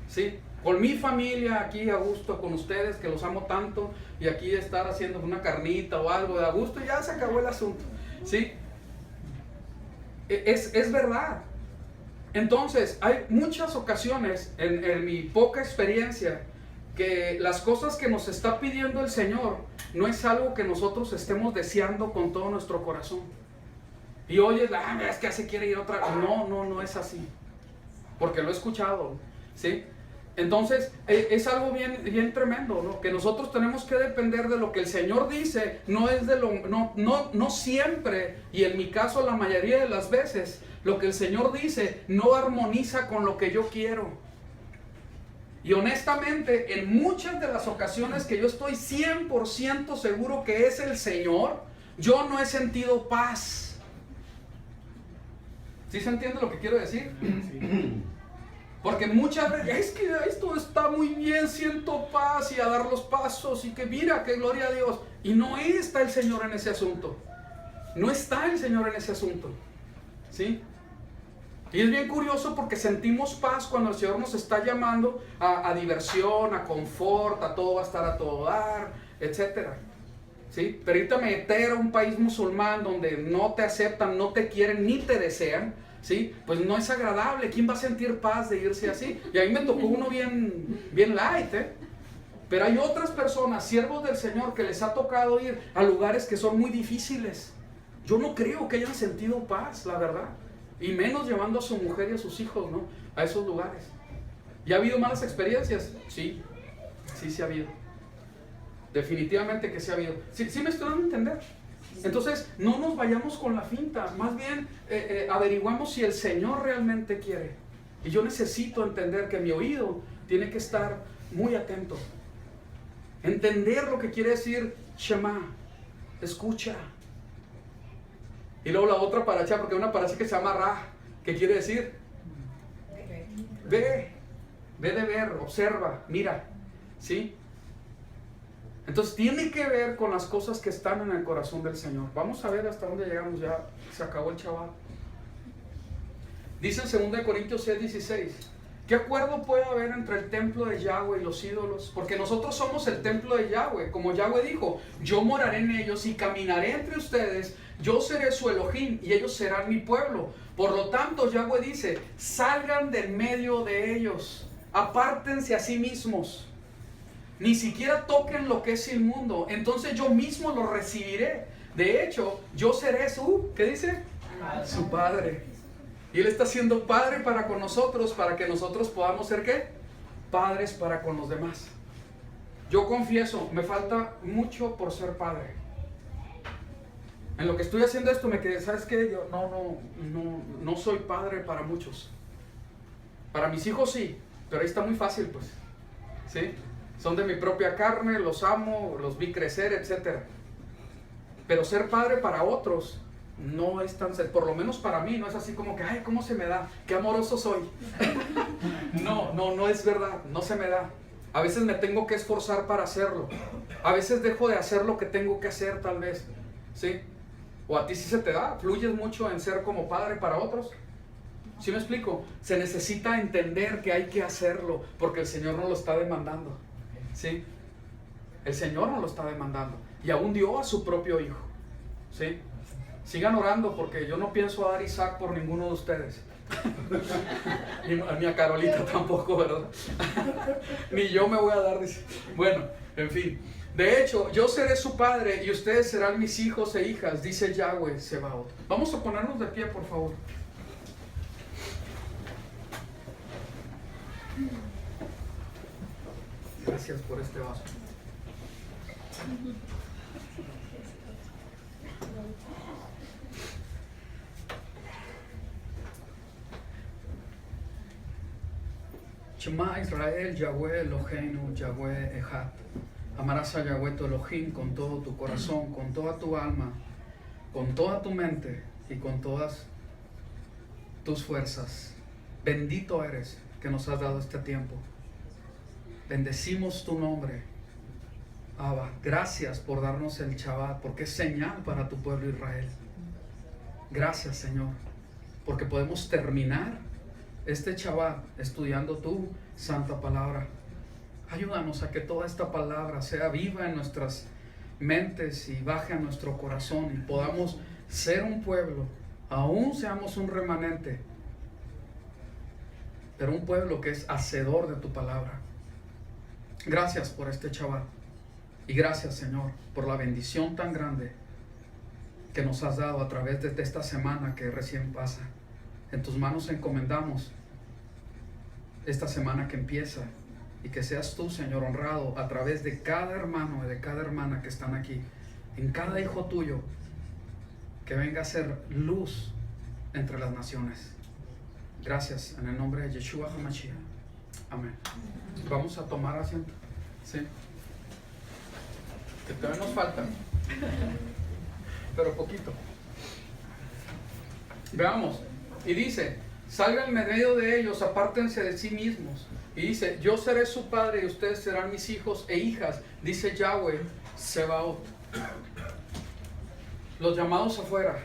[SPEAKER 1] ¿sí? con mi familia aquí a gusto, con ustedes que los amo tanto, y aquí estar haciendo una carnita o algo de a gusto, ya se acabó el asunto, ¿sí? Es verdad. Entonces, hay muchas ocasiones en mi poca experiencia que las cosas que nos está pidiendo el Señor no es algo que nosotros estemos deseando con todo nuestro corazón. Y oyes, es que se quiere ir a otra. No es así. Porque lo he escuchado, ¿sí? Entonces, es algo bien tremendo, ¿no? Que nosotros tenemos que depender de lo que el Señor dice, no es de lo, no siempre, y en mi caso la mayoría de las veces, lo que el Señor dice no armoniza con lo que yo quiero. Y honestamente, en muchas de las ocasiones que yo estoy 100% seguro que es el Señor, yo no he sentido paz. ¿Sí se entiende lo que quiero decir?
[SPEAKER 2] Sí.
[SPEAKER 1] Porque muchas veces, es que esto está muy bien, siento paz y a dar los pasos y que mira, que gloria a Dios. Y no está el Señor en ese asunto. No está el Señor en ese asunto. ¿Sí? Y es bien curioso porque sentimos paz cuando el Señor nos está llamando a diversión, a confort, a todo va a estar a todo dar, etc. ¿Sí? Pero irte a meter a un país musulmán donde no te aceptan, no te quieren ni te desean, ¿sí? Pues no es agradable. ¿Quién va a sentir paz de irse así? Y a mí me tocó uno bien light, ¿eh? Pero hay otras personas, siervos del Señor, que les ha tocado ir a lugares que son muy difíciles. Yo no creo que hayan sentido paz, la verdad. Y menos llevando a su mujer y a sus hijos, ¿no? A esos lugares. ¿Y ha habido malas experiencias? Sí ha habido. Definitivamente que sí ha habido. Sí me estoy dando a entender. Entonces, no nos vayamos con la finta. Más bien, averiguamos si el Señor realmente quiere. Y yo necesito entender que mi oído tiene que estar muy atento. Entender lo que quiere decir Shema. Escucha. Y luego la otra paracha, porque hay una paracha que se llama Ra, que quiere decir ve de ver, observa, mira, ¿sí? Entonces tiene que ver con las cosas que están en el corazón del Señor. Vamos a ver hasta dónde llegamos, ya se acabó el chaval. Dice en 2 Corintios 6:16, ¿qué acuerdo puede haber entre el templo de Yahweh y los ídolos? Porque nosotros somos el templo de Yahweh, como Yahweh dijo, yo moraré en ellos y caminaré entre ustedes, yo seré su Elohim y ellos serán mi pueblo. Por lo tanto, Yahweh dice, salgan del medio de ellos, apártense a sí mismos, ni siquiera toquen lo que es inmundo, entonces yo mismo los recibiré. De hecho, yo seré su, ¿qué dice? Su padre. Y Él está siendo padre para con nosotros, para que nosotros podamos ser ¿qué? Padres para con los demás. Yo confieso, me falta mucho por ser padre. En lo que estoy haciendo esto me quedé, ¿sabes qué? Yo no soy padre para muchos. Para mis hijos sí, pero ahí está muy fácil, pues. ¿Sí? Son de mi propia carne, los amo, los vi crecer, etc. Pero ser padre para otros no es tan, por lo menos para mí, no es así como que, ay, ¿cómo se me da? Qué amoroso soy. No es verdad, no se me da. A veces me tengo que esforzar para hacerlo. A veces dejo de hacer lo que tengo que hacer, tal vez. ¿Sí? O a ti sí se te da, fluyes mucho en ser como padre para otros. ¿Sí me explico? Se necesita entender que hay que hacerlo, porque el Señor nos lo está demandando. ¿Sí? El Señor nos lo está demandando. Y aún dio a su propio hijo. ¿Sí? Sigan orando porque yo no pienso dar Isaac por ninguno de ustedes. Ni a Carolita tampoco, ¿verdad? Ni yo me voy a dar. Bueno, en fin. De hecho, yo seré su padre y ustedes serán mis hijos e hijas, dice Yahweh Sebaot. Vamos a ponernos de pie, por favor. Gracias por este vaso. Shema Israel, Yahweh Eloheinu, Yahweh Echad. Amarás a Yahweh tu Elohim con todo tu corazón, con toda tu alma, con toda tu mente y con todas tus fuerzas. Bendito eres que nos has dado este tiempo. Bendecimos tu nombre, Abba. Gracias por darnos el Shabbat, porque es señal para tu pueblo Israel. Gracias, Señor, porque podemos terminar este Shabbat estudiando tu santa palabra. Ayúdanos a que toda esta palabra sea viva en nuestras mentes y baje a nuestro corazón y podamos ser un pueblo, aún seamos un remanente, pero un pueblo que es hacedor de tu palabra. Gracias por este Shabbat y gracias, Señor, por la bendición tan grande que nos has dado a través de esta semana que recién pasa. En tus manos encomendamos esta semana que empieza y que seas tú, Señor, honrado a través de cada hermano y de cada hermana que están aquí, en cada hijo tuyo, que venga a ser luz entre las naciones. Gracias, en el nombre de Yeshua HaMashiach. Amén. Vamos a tomar asiento. Sí. Que todavía nos falta, pero poquito. Veamos. Y dice: salgan en medio de ellos, apártense de sí mismos. Y dice: yo seré su padre y ustedes serán mis hijos e hijas, dice Yahweh Sebaot. Los llamados afuera.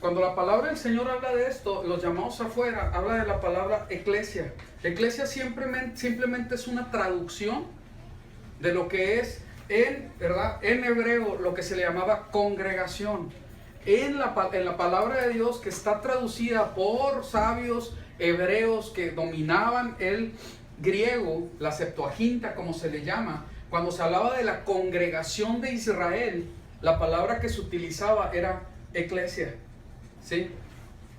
[SPEAKER 1] Cuando la palabra del Señor habla de esto, los llamados afuera, habla de la palabra eclesia. Eclesia simplemente es una traducción de lo que es ¿verdad? En hebreo lo que se le llamaba congregación. En la palabra de Dios, que está traducida por sabios hebreos que dominaban el griego, la Septuaginta como se le llama, cuando se hablaba de la congregación de Israel, la palabra que se utilizaba era eclesia, ¿sí?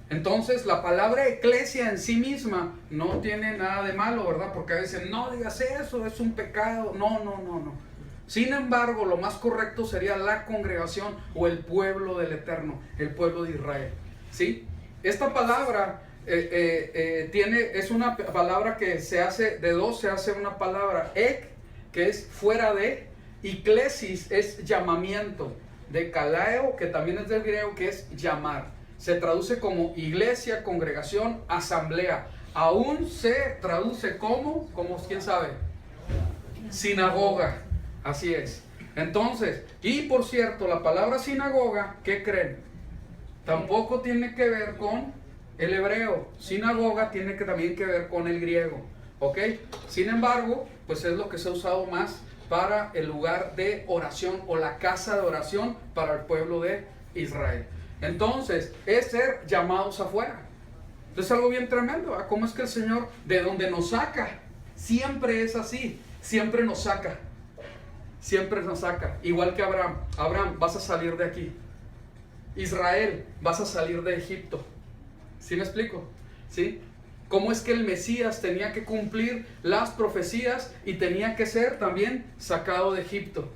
[SPEAKER 1] Entonces la palabra eclesia en sí misma no tiene nada de malo, ¿verdad? Porque a veces no digas eso, es un pecado. No. Sin embargo, lo más correcto sería la congregación o el pueblo del Eterno, el pueblo de Israel, ¿sí? Esta palabra es una palabra que se hace de dos, se hace una palabra ek, que es fuera de, y klesis es llamamiento, de kaleo, que también es del griego, que es llamar. Se traduce como iglesia, congregación, asamblea. Aún se traduce como ¿quién sabe? Sinagoga. Así es. Entonces, y por cierto, la palabra sinagoga, ¿qué creen? Tampoco tiene que ver con el hebreo. Sinagoga tiene también que ver con el griego, ¿ok? Sin embargo, pues es lo que se ha usado más para el lugar de oración o la casa de oración para el pueblo de Israel. Entonces, es ser llamados afuera. Es algo bien tremendo, ¿verdad? ¿Cómo es que el Señor, de donde nos saca, siempre es así? Siempre nos saca. Siempre nos saca. Igual que Abraham. Abraham, vas a salir de aquí. Israel, vas a salir de Egipto. ¿Sí me explico? ¿Sí? ¿Cómo es que el Mesías tenía que cumplir las profecías y tenía que ser también sacado de Egipto?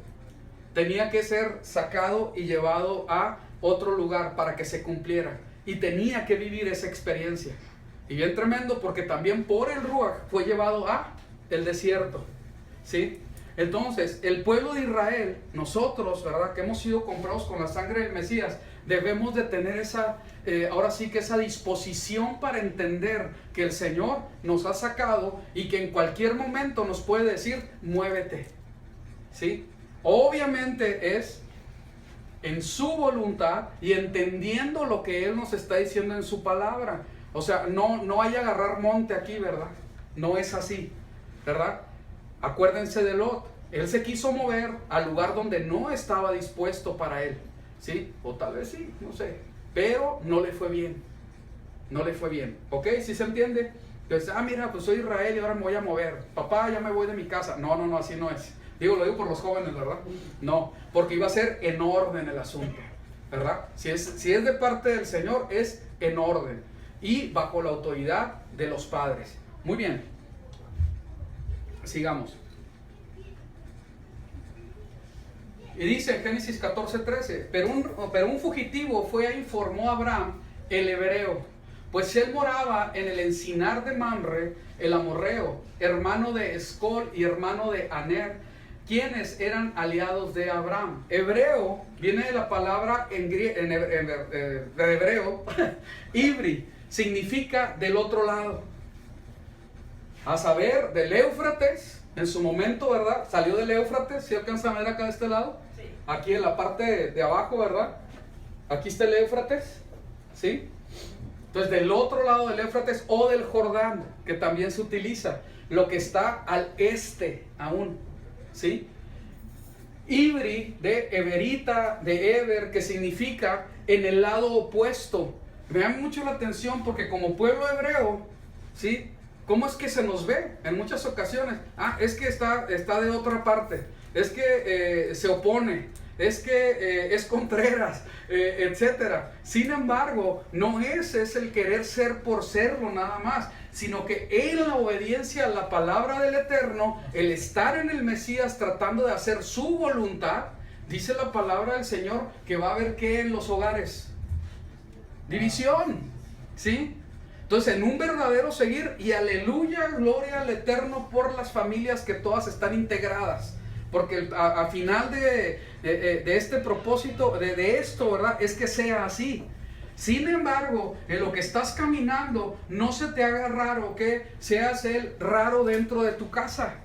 [SPEAKER 1] Tenía que ser sacado y llevado a otro lugar para que se cumpliera. Y tenía que vivir esa experiencia. Y bien tremendo, porque también por el Ruach fue llevado a el desierto. ¿Sí? Entonces, el pueblo de Israel, nosotros, ¿verdad?, que hemos sido comprados con la sangre del Mesías, debemos de tener esa, ahora sí que esa disposición para entender que el Señor nos ha sacado y que en cualquier momento nos puede decir, muévete, ¿sí? Obviamente es en su voluntad y entendiendo lo que Él nos está diciendo en su palabra. O sea, no hay agarrar monte aquí, ¿verdad? No es así, ¿verdad? Acuérdense de Lot. Él se quiso mover al lugar donde no estaba dispuesto para él, ¿sí? O tal vez sí, no sé. Pero no le fue bien. No le fue bien. ¿Ok? ¿Sí se entiende? Entonces, mira, pues soy Israel y ahora me voy a mover. Papá, ya me voy de mi casa. No, así no es. Lo digo por los jóvenes, ¿verdad? No, porque iba a ser en orden el asunto, ¿verdad? Si es de parte del Señor, es en orden. Y bajo la autoridad de los padres. Muy bien. Sigamos. Y dice en Génesis 14:13, pero un fugitivo fue e informó a Abraham, el hebreo, pues él moraba en el encinar de Mamre, el amorreo, hermano de Escol y hermano de Aner, quienes eran aliados de Abraham. Hebreo viene de la palabra de hebreo, ibri, significa del otro lado. A saber, del Éufrates, en su momento, ¿verdad? Salió del Éufrates, ¿sí alcanzan a ver acá de este lado? Sí. Aquí en la parte de abajo, ¿verdad? Aquí está el Éufrates, ¿sí? Entonces, del otro lado del Éufrates o del Jordán, que también se utiliza, lo que está al este aún, ¿sí? Ibri, de Eberita, de Eber, que significa en el lado opuesto. Me llama mucho la atención porque como pueblo hebreo, ¿sí? ¿Cómo es que se nos ve en muchas ocasiones? Ah, es que está de otra parte, es que se opone, es que es contreras, etcétera. Sin embargo, no es el querer ser por serlo nada más, sino que en la obediencia a la palabra del Eterno, el estar en el Mesías tratando de hacer su voluntad, dice la palabra del Señor que va a haber ¿qué en los hogares? División, ¿sí? Entonces, en un verdadero seguir, y aleluya, gloria al Eterno por las familias que todas están integradas. Porque a final de este propósito, de esto, ¿verdad? Es que sea así. Sin embargo, en lo que estás caminando, no se te haga raro que seas el raro dentro de tu casa.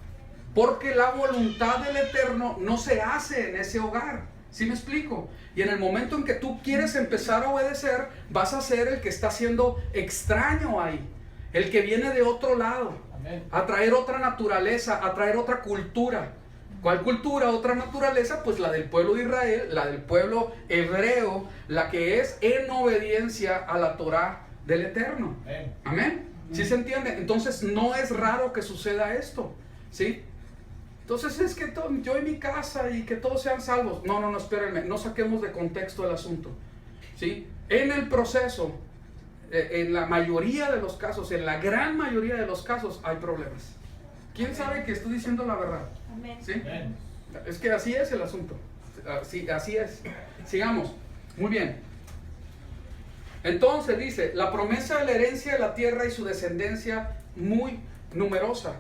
[SPEAKER 1] Porque la voluntad del Eterno no se hace en ese hogar. ¿Sí me explico? Y en el momento en que tú quieres empezar a obedecer, vas a ser el que está siendo extraño ahí. El que viene de otro lado. Amén. A traer otra naturaleza, a traer otra cultura. ¿Cuál cultura? Otra naturaleza, pues la del pueblo de Israel, la del pueblo hebreo, la que es en obediencia a la Torah del Eterno. Amén. ¿Amén? ¿Sí se entiende? Entonces no es raro que suceda esto, ¿sí? Entonces es que yo en mi casa y que todos sean salvos. No, espérenme, no saquemos de contexto el asunto, ¿sí? En el proceso, en la mayoría de los casos, en la gran mayoría de los casos, hay problemas. ¿Quién sabe que estoy diciendo la verdad? Amén. ¿Sí? Amén. Es que así es el asunto. Así es. Sigamos. Muy bien. Entonces dice, la promesa de la herencia de la tierra y su descendencia muy numerosa.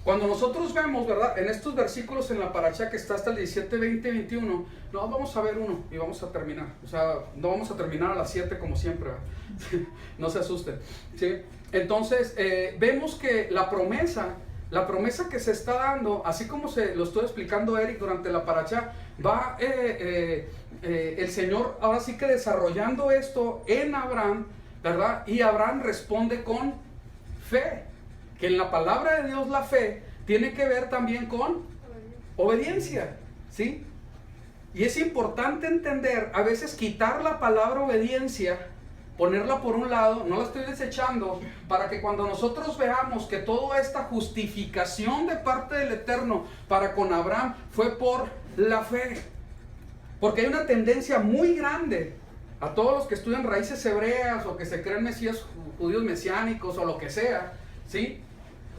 [SPEAKER 1] Cuando nosotros vemos, ¿verdad? En estos versículos en la paracha que está hasta el 17, 20, 21, no, vamos a ver uno y vamos a terminar. O sea, no vamos a terminar a las 7 como siempre, ¿verdad? No se asusten, ¿sí? Entonces, vemos que la promesa que se está dando, así como se lo estoy explicando Eric durante la paracha, va el Señor ahora sí que desarrollando esto en Abraham, ¿verdad? Y Abraham responde con fe. Que en la palabra de Dios la fe tiene que ver también con obediencia, ¿sí? Y es importante entender, a veces quitar la palabra obediencia, ponerla por un lado, no la estoy desechando, para que cuando nosotros veamos que toda esta justificación de parte del Eterno para con Abraham fue por la fe. Porque hay una tendencia muy grande a todos los que estudian raíces hebreas o que se creen mesías judíos mesiánicos o lo que sea, ¿sí?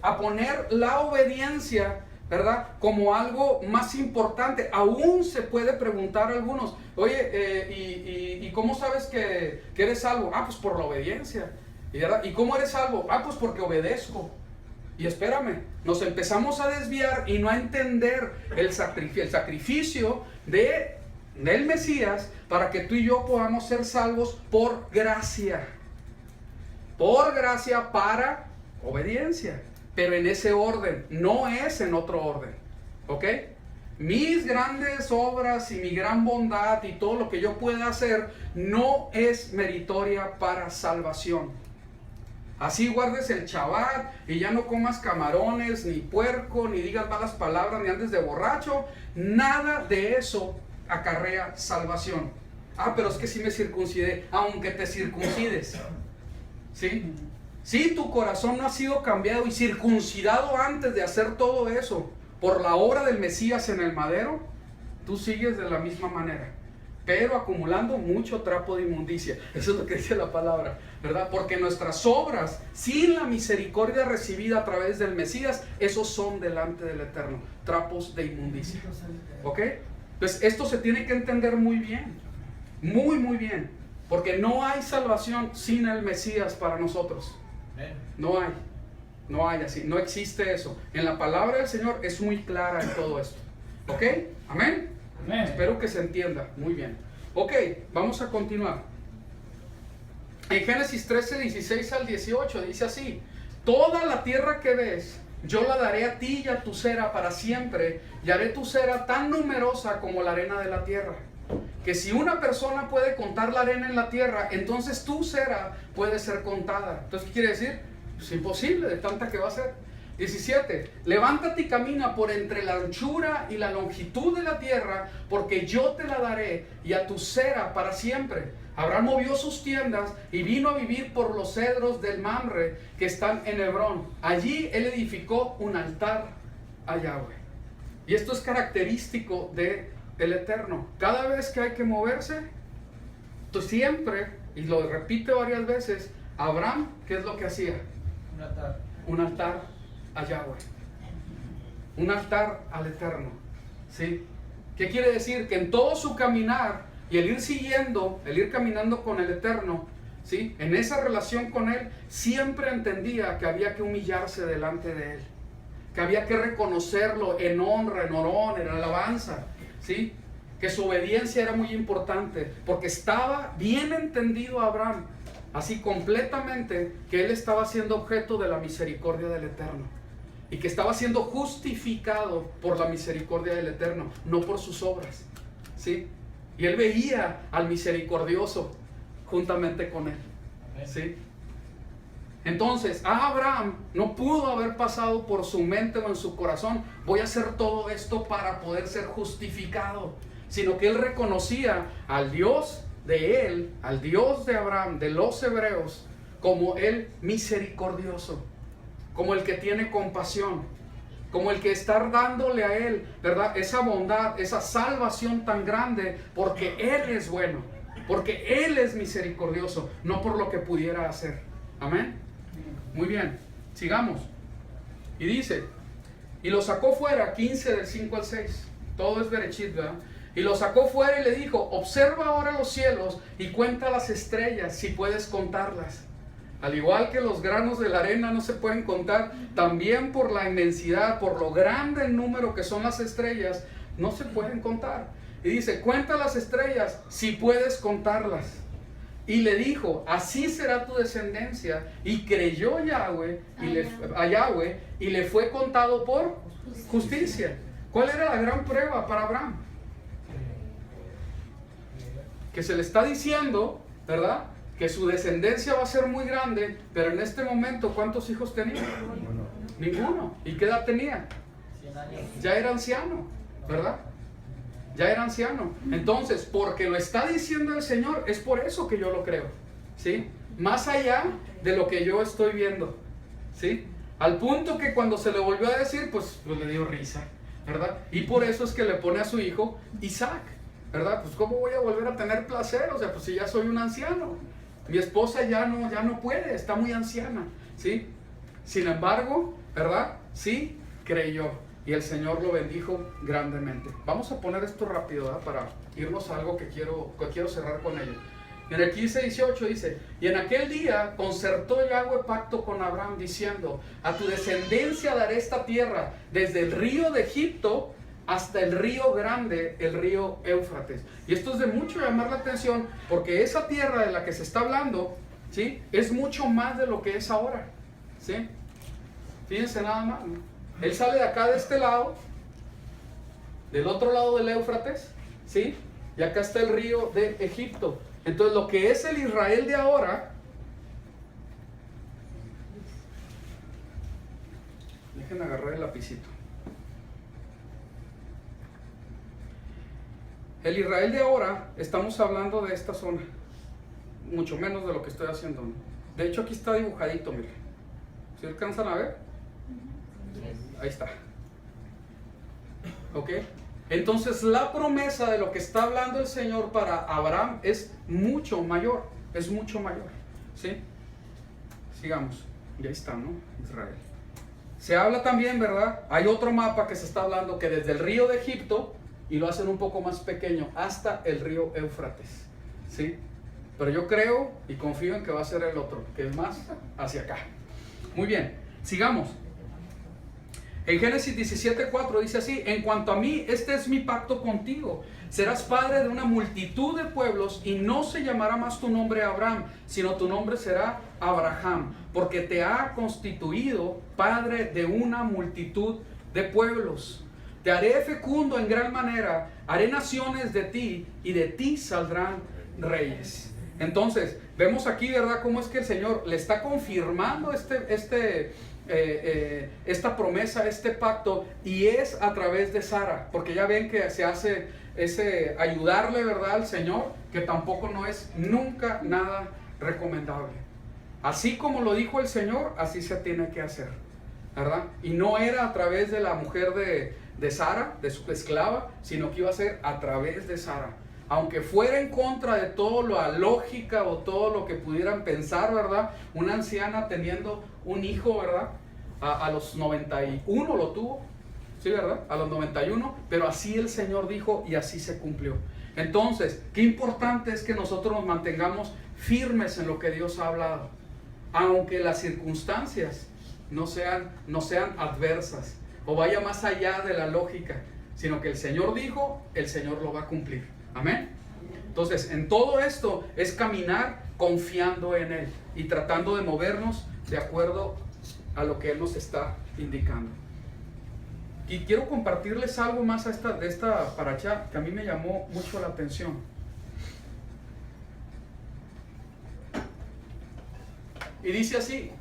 [SPEAKER 1] A poner la obediencia, ¿verdad? Como algo más importante. Aún se puede preguntar a algunos, oye, ¿y cómo sabes que eres salvo? Ah, pues por la obediencia. ¿Y cómo eres salvo? Ah, pues porque obedezco. Y espérame, nos empezamos a desviar y no a entender el sacrificio del Mesías para que tú y yo podamos ser salvos por gracia. Por gracia para obediencia. Pero en ese orden, no es en otro orden, ¿ok? Mis grandes obras y mi gran bondad y todo lo que yo pueda hacer no es meritoria para salvación. Así guardes el Shabbat y ya no comas camarones, ni puerco, ni digas malas palabras, ni andes de borracho. Nada de eso acarrea salvación. Ah, pero es que sí me circuncidé, aunque te circuncides, ¿sí? Si tu corazón no ha sido cambiado y circuncidado antes de hacer todo eso por la obra del Mesías en el madero, tú sigues de la misma manera, pero acumulando mucho trapo de inmundicia. Eso es lo que dice la palabra, ¿verdad? Porque nuestras obras, sin la misericordia recibida a través del Mesías, esos son delante del Eterno, trapos de inmundicia. ¿Ok? Entonces esto se tiene que entender muy bien, muy bien, porque no hay salvación sin el Mesías para nosotros. No hay así, no existe eso. En la palabra del Señor es muy clara en todo esto. ¿Ok? ¿Amén? Amén. Espero que se entienda muy bien. Ok, vamos a continuar. En Génesis 13, 16 al 18 dice así: toda la tierra que ves, yo la daré a ti y a tu cera para siempre, y haré tu cera tan numerosa como la arena de la tierra. que si una persona puede contar la arena en la tierra, entonces tu cera puede ser contada. Entonces, ¿qué quiere decir? Es imposible de tanta que va a ser. 17. Levántate y camina por entre la anchura y la longitud de la tierra, porque yo te la daré y a tu cera para siempre. Abraham movió sus tiendas y vino a vivir por los cedros del Mamre que están en Hebrón. Allí él edificó un altar a Yahweh. Y esto es característico de el Eterno. Cada vez que hay que moverse, tú siempre, y lo repite varias veces, Abraham, ¿qué es lo que hacía?
[SPEAKER 2] Un altar.
[SPEAKER 1] Un altar a Yahweh, un altar al Eterno, ¿sí? ¿Qué quiere decir? Que en todo su caminar y el ir siguiendo, el ir caminando con el Eterno, ¿sí? En esa relación con Él, siempre entendía que había que humillarse delante de Él, que había que reconocerlo en honra, en orón, en alabanza, ¿sí? Que su obediencia era muy importante, porque estaba bien entendido Abraham, así completamente, que él estaba siendo objeto de la misericordia del Eterno y que estaba siendo justificado por la misericordia del Eterno, no por sus obras, ¿sí? Y él veía al misericordioso juntamente con él, ¿sí? Entonces, a Abraham no pudo haber pasado por su mente o en su corazón, voy a hacer todo esto para poder ser justificado, sino que él reconocía al Dios de él, al Dios de Abraham, de los hebreos, como el misericordioso, como el que tiene compasión, como el que está dándole a él, ¿verdad? Esa bondad, esa salvación tan grande, porque él es bueno, porque él es misericordioso, no por lo que pudiera hacer. Amén. Muy bien, sigamos. Y dice, y lo sacó fuera, 15 del 5 al 6, todo es Berechit, ¿verdad? Y lo sacó fuera y le dijo, observa ahora los cielos y cuenta las estrellas si puedes contarlas. Al igual que los granos de la arena no se pueden contar, también por la inmensidad, por lo grande el número que son las estrellas, no se pueden contar. Y dice, cuenta las estrellas si puedes contarlas. Y le dijo, así será tu descendencia. Y creyó Yahweh, a Yahweh y le fue contado por justicia. ¿Cuál era la gran prueba para Abraham? Que se le está diciendo, ¿verdad?, que su descendencia va a ser muy grande, pero en este momento, ¿cuántos hijos tenía? Ninguno. ¿Y qué edad tenía? Ya era anciano, ¿verdad? Ya era anciano. Entonces, porque lo está diciendo el Señor, es por eso que yo lo creo, ¿sí? Más allá de lo que yo estoy viendo, ¿sí? Al punto que cuando se le volvió a decir, pues le dio risa, ¿verdad? Y por eso es que le pone a su hijo Isaac, ¿verdad? Pues ¿cómo voy a volver a tener placer? O sea, pues si ya soy un anciano. Mi esposa ya no puede, está muy anciana, ¿sí? Sin embargo, ¿verdad? Sí, creyó. Y el Señor lo bendijo grandemente. Vamos a poner esto rápido, ¿verdad? Para irnos a algo que quiero cerrar con ello. En el 15:18 dice, y en aquel día concertó Yahweh pacto con Abraham diciendo, a tu descendencia daré esta tierra, desde el río de Egipto hasta el río grande, el río Éufrates. Y esto es de mucho llamar la atención, porque esa tierra de la que se está hablando, ¿sí?, es mucho más de lo que es ahora, ¿sí? Fíjense nada más, ¿no? Él sale de acá, de este lado, del otro lado del Éufrates, ¿sí? Y acá está el río de Egipto. Entonces lo que es el Israel de ahora, dejen agarrar el lapicito. El Israel de ahora, estamos hablando de esta zona, mucho menos de lo que estoy haciendo, ¿no? De hecho aquí está dibujadito, miren. ¿Sí alcanzan a ver? Ahí está. ¿Ok? Entonces la promesa de lo que está hablando el Señor para Abraham es mucho mayor, ¿sí? Sigamos, ya está, ¿no? Israel. Se habla también, ¿verdad? Hay otro mapa que se está hablando que desde el río de Egipto, y lo hacen un poco más pequeño, hasta el río Éufrates, ¿sí? Pero yo creo y confío en que va a ser el otro, que es más hacia acá. Muy bien, sigamos. En Génesis 17:4 dice así, en cuanto a mí, este es mi pacto contigo. Serás padre de una multitud de pueblos y no se llamará más tu nombre Abraham, sino tu nombre será Abraham, porque te ha constituido padre de una multitud de pueblos. Te haré fecundo en gran manera haré naciones de ti y de ti saldrán reyes. Entonces, vemos aquí, ¿verdad?, cómo es que el Señor le está confirmando esta promesa, este pacto, y es a través de Sara, porque ya ven que se hace ese ayudarle, ¿verdad?, al Señor, que tampoco no es nunca nada recomendable. Así como lo dijo el Señor, así se tiene que hacer, ¿verdad? Y no era a través de la mujer de Sara, de su esclava, sino que iba a ser a través de Sara. Aunque fuera en contra de toda la lógica o todo lo que pudieran pensar, ¿verdad? Una anciana teniendo un hijo, ¿verdad? A los 91 lo tuvo, ¿sí, verdad? A los 91, pero así el Señor dijo y así se cumplió. Entonces, qué importante es que nosotros nos mantengamos firmes en lo que Dios ha hablado, aunque las circunstancias no sean adversas o vaya más allá de la lógica, sino que el Señor dijo, el Señor lo va a cumplir. Amén. Entonces, en todo esto es caminar confiando en Él y tratando de movernos de acuerdo a lo que Él nos está indicando. Y quiero compartirles algo más de esta paracha que a mí me llamó mucho la atención. Y dice así,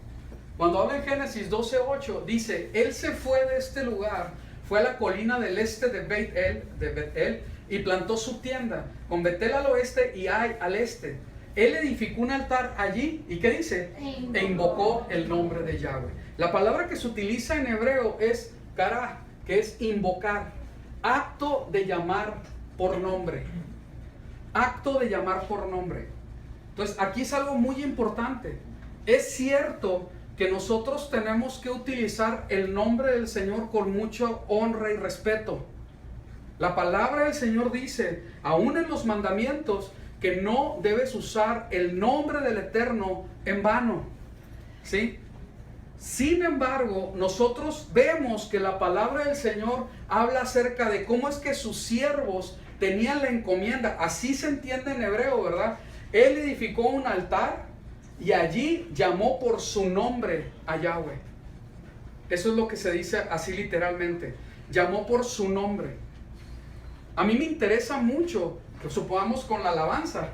[SPEAKER 1] cuando habla en Génesis 12:8, dice, Él se fue de este lugar, fue a la colina del este de Bet-El, y plantó su tienda, con Betel al oeste y Ai al este. Él edificó un altar allí, ¿y qué dice? E invocó el nombre de Yahweh. La palabra que se utiliza en hebreo es kará, que es invocar, acto de llamar por nombre. Acto de llamar por nombre. Entonces, aquí es algo muy importante. Es cierto que nosotros tenemos que utilizar el nombre del Señor con mucha honra y respeto. La palabra del Señor dice, aún en los mandamientos, que no debes usar el nombre del Eterno en vano, ¿sí? Sin embargo, nosotros vemos que la palabra del Señor habla acerca de cómo es que sus siervos tenían la encomienda, así se entiende en hebreo, ¿verdad? Él edificó un altar y allí llamó por su nombre a Yahweh. Eso es lo que se dice así literalmente, llamó por su nombre. A mí me interesa mucho, que supongamos con la alabanza,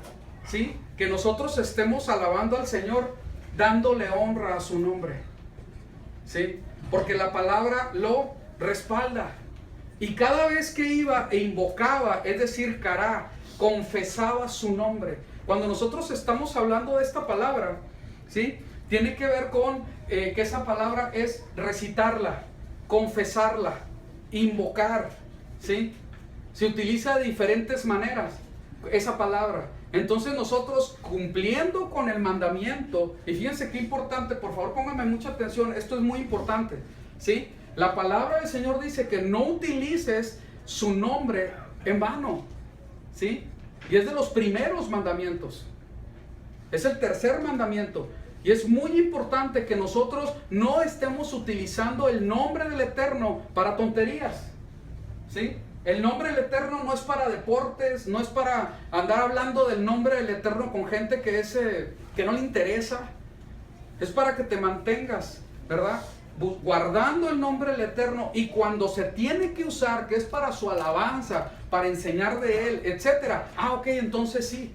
[SPEAKER 1] ¿sí?, que nosotros estemos alabando al Señor, dándole honra a su nombre, ¿sí?, porque la palabra lo respalda. Y cada vez que iba e invocaba, es decir, kará, confesaba su nombre. Cuando nosotros estamos hablando de esta palabra, ¿sí?, tiene que ver con que esa palabra es recitarla, confesarla, invocar, ¿sí? Se utiliza de diferentes maneras esa palabra. Entonces nosotros, cumpliendo con el mandamiento, y fíjense qué importante, por favor pónganme mucha atención, esto es muy importante, ¿sí? La palabra del Señor dice que no utilices su nombre en vano, ¿sí? Y es de los primeros mandamientos, es el tercer mandamiento. Y es muy importante que nosotros no estemos utilizando el nombre del Eterno para tonterías, ¿sí? El nombre del Eterno no es para deportes, no es para andar hablando del nombre del Eterno con gente que no le interesa. Es para que te mantengas, ¿verdad?, guardando el nombre del Eterno, y cuando se tiene que usar, que es para su alabanza, para enseñar de Él, etcétera. Ok, entonces sí.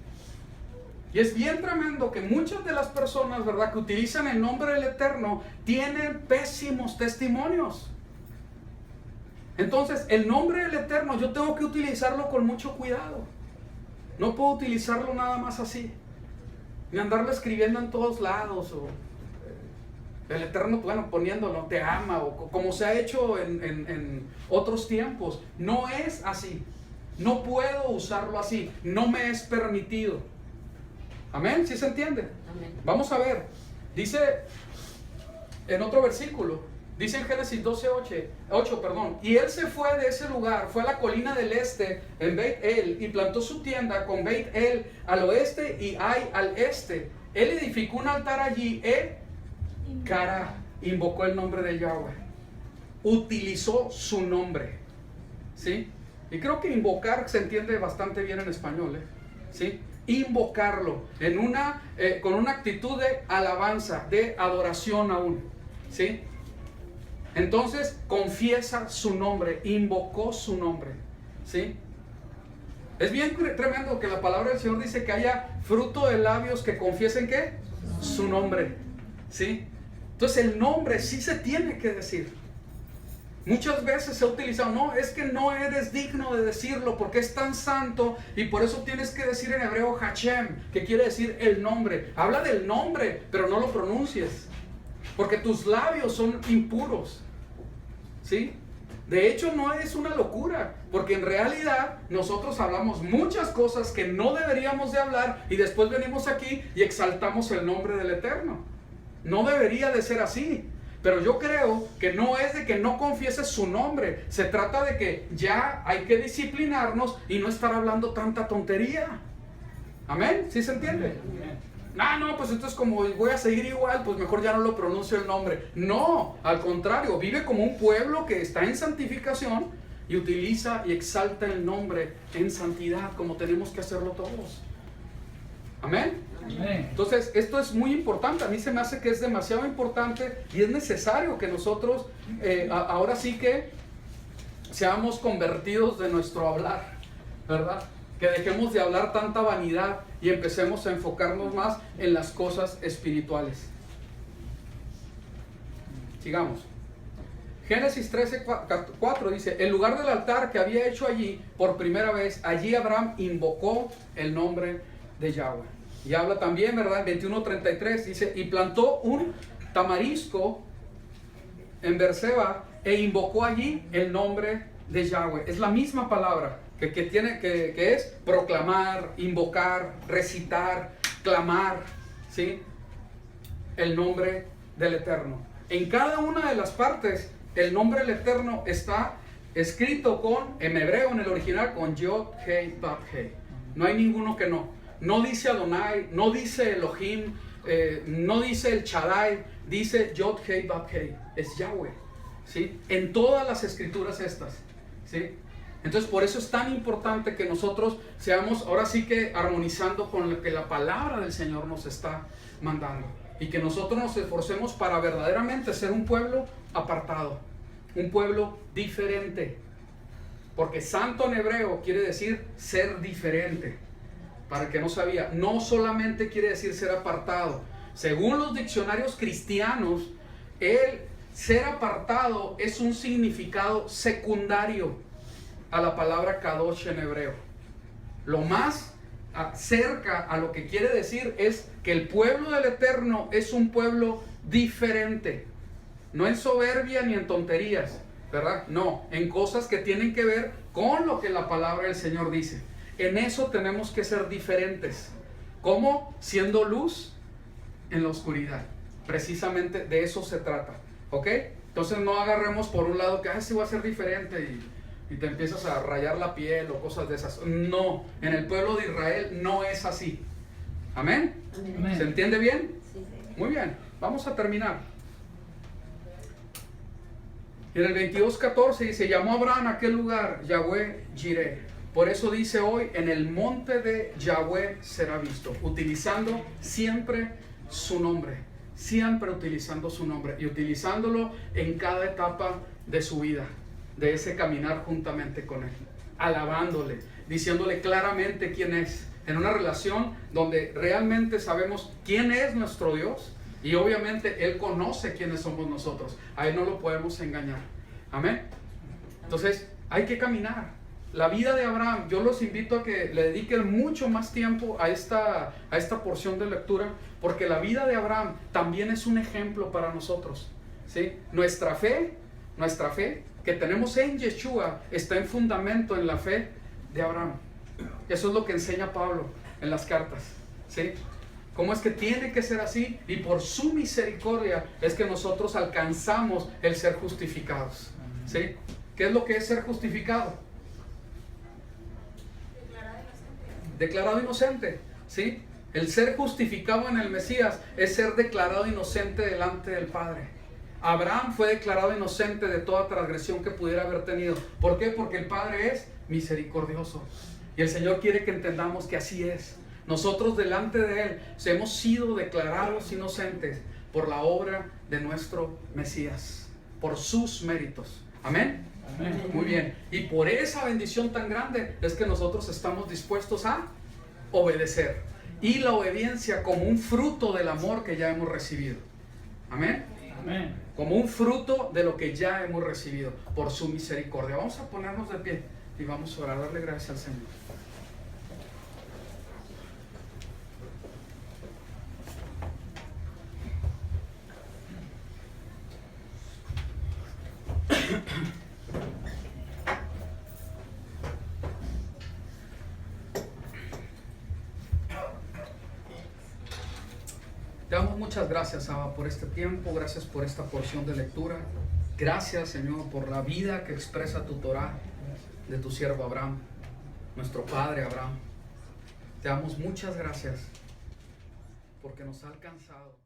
[SPEAKER 1] Y es bien tremendo que muchas de las personas, ¿verdad?, que utilizan el nombre del Eterno tienen pésimos testimonios. Entonces, el nombre del Eterno yo tengo que utilizarlo con mucho cuidado. No puedo utilizarlo nada más así, ni andarlo escribiendo en todos lados, o el Eterno, bueno, poniéndolo, te ama, o como se ha hecho en otros tiempos. No es así. No puedo usarlo así. No me es permitido. Amén, ¿sí se entiende?
[SPEAKER 3] Amén.
[SPEAKER 1] Vamos a ver. Dice en otro versículo, dice en Génesis 12:8, y él se fue de ese lugar, fue a la colina del este, en Bet-El, y plantó su tienda con Bet-El al oeste y Ai al este. Él edificó un altar allí, kará, invocó el nombre de Yahweh, utilizó su nombre, ¿sí? Y creo que invocar se entiende bastante bien en español, ¿sí? Invocarlo con una actitud de alabanza, de adoración aún, ¿sí? Entonces confiesa su nombre, invocó su nombre, ¿sí? Es bien tremendo que la palabra del Señor dice que haya fruto de labios que confiesen ¿qué? Su nombre, ¿sí? Entonces el nombre sí se tiene que decir. Muchas veces se ha utilizado, no, es que no eres digno de decirlo porque es tan santo y por eso tienes que decir en hebreo Hashem, que quiere decir el nombre. Habla del nombre, pero no lo pronuncies, porque tus labios son impuros, ¿sí? De hecho no es una locura, porque en realidad nosotros hablamos muchas cosas que no deberíamos de hablar y después venimos aquí y exaltamos el nombre del Eterno. No debería de ser así. Pero yo creo que no es de que no confieses su nombre. Se trata de que ya hay que disciplinarnos y no estar hablando tanta tontería. ¿Amén? ¿Sí se entiende? No, pues entonces como voy a seguir igual, pues mejor ya no lo pronuncio el nombre. No, al contrario, vive como un pueblo que está en santificación y utiliza y exalta el nombre en santidad, como tenemos que hacerlo todos. ¿Amén? Entonces esto es muy importante. A mí se me hace que es demasiado importante y es necesario que nosotros ahora sí que seamos convertidos de nuestro hablar, ¿verdad? Que dejemos de hablar tanta vanidad y empecemos a enfocarnos más en las cosas espirituales. Sigamos. Génesis 13:4 dice: el lugar del altar que había hecho allí por primera vez, allí Abraham invocó el nombre de Yahweh. Y habla también, ¿verdad? En 21:33 dice: y plantó un tamarisco en Berseba e invocó allí el nombre de Yahweh. Es la misma palabra que es proclamar, invocar, recitar, clamar, ¿sí? El nombre del Eterno. En cada una de las partes, el nombre del Eterno está escrito en hebreo, en el original, con Yod, Hei, Vav, Hei. No hay ninguno que no. No dice Adonai, no dice Elohim, no dice el Shaddai, dice Yod, Hei, Vav, Hei. Es Yahweh, ¿sí? En todas las escrituras estas, ¿sí? Entonces por eso es tan importante que nosotros seamos ahora sí que armonizando con lo que la palabra del Señor nos está mandando. Y que nosotros nos esforcemos para verdaderamente ser un pueblo apartado, un pueblo diferente. Porque santo en hebreo quiere decir ser diferente. Para el que no sabía, no solamente quiere decir ser apartado. Según los diccionarios cristianos, el ser apartado es un significado secundario a la palabra kadosh en hebreo. Lo más cerca a lo que quiere decir es que el pueblo del Eterno es un pueblo diferente. No en soberbia ni en tonterías, ¿verdad? No, en cosas que tienen que ver con lo que la palabra del Señor dice. En eso tenemos que ser diferentes. ¿Cómo? Siendo luz en la oscuridad. Precisamente de eso se trata. ¿Ok? Entonces no agarremos por un lado que sí voy a ser diferente y te empiezas a rayar la piel o cosas de esas. No, en el pueblo de Israel no es así. ¿Amén?
[SPEAKER 3] Amén.
[SPEAKER 1] ¿Se entiende bien?
[SPEAKER 3] Sí.
[SPEAKER 1] Muy bien, vamos a terminar. Y en el 22:14 dice: llamó a Abraham a aquel lugar Yahweh Jireh. Por eso dice hoy: en el monte de Yahweh será visto. Utilizando siempre su nombre. Siempre utilizando su nombre. Y utilizándolo en cada etapa de su vida. De ese caminar juntamente con Él. Alabándole. Diciéndole claramente quién es. En una relación donde realmente sabemos quién es nuestro Dios. Y obviamente Él conoce quiénes somos nosotros. A Él no lo podemos engañar. Amén. Entonces hay que caminar. La vida de Abraham, yo los invito a que le dediquen mucho más tiempo a esta porción de lectura, porque la vida de Abraham también es un ejemplo para nosotros, ¿sí? Nuestra fe que tenemos en Yeshua está en fundamento en la fe de Abraham. Eso es lo que enseña Pablo en las cartas, ¿sí? Cómo es que tiene que ser así, y por su misericordia es que nosotros alcanzamos el ser justificados, ¿sí? ¿Qué es lo que es ser justificado? Declarado inocente, ¿sí? El ser justificado en el Mesías es ser declarado inocente delante del Padre. Abraham fue declarado inocente de toda transgresión que pudiera haber tenido. ¿Por qué? Porque el Padre es misericordioso. Y el Señor quiere que entendamos que así es. Nosotros delante de Él hemos sido declarados inocentes por la obra de nuestro Mesías, por sus méritos. Amén. Muy bien. Y por esa bendición tan grande es que nosotros estamos dispuestos a obedecer. Y la obediencia como un fruto del amor que ya hemos recibido. Amén.
[SPEAKER 2] Amén.
[SPEAKER 1] Como un fruto de lo que ya hemos recibido por su misericordia. Vamos a ponernos de pie y vamos a orar, darle gracias al Señor. Te damos muchas gracias, Abba, por este tiempo, gracias por esta porción de lectura. Gracias, Señor, por la vida que expresa tu Torah de tu siervo Abraham, nuestro padre Abraham. Te damos muchas gracias porque nos ha alcanzado.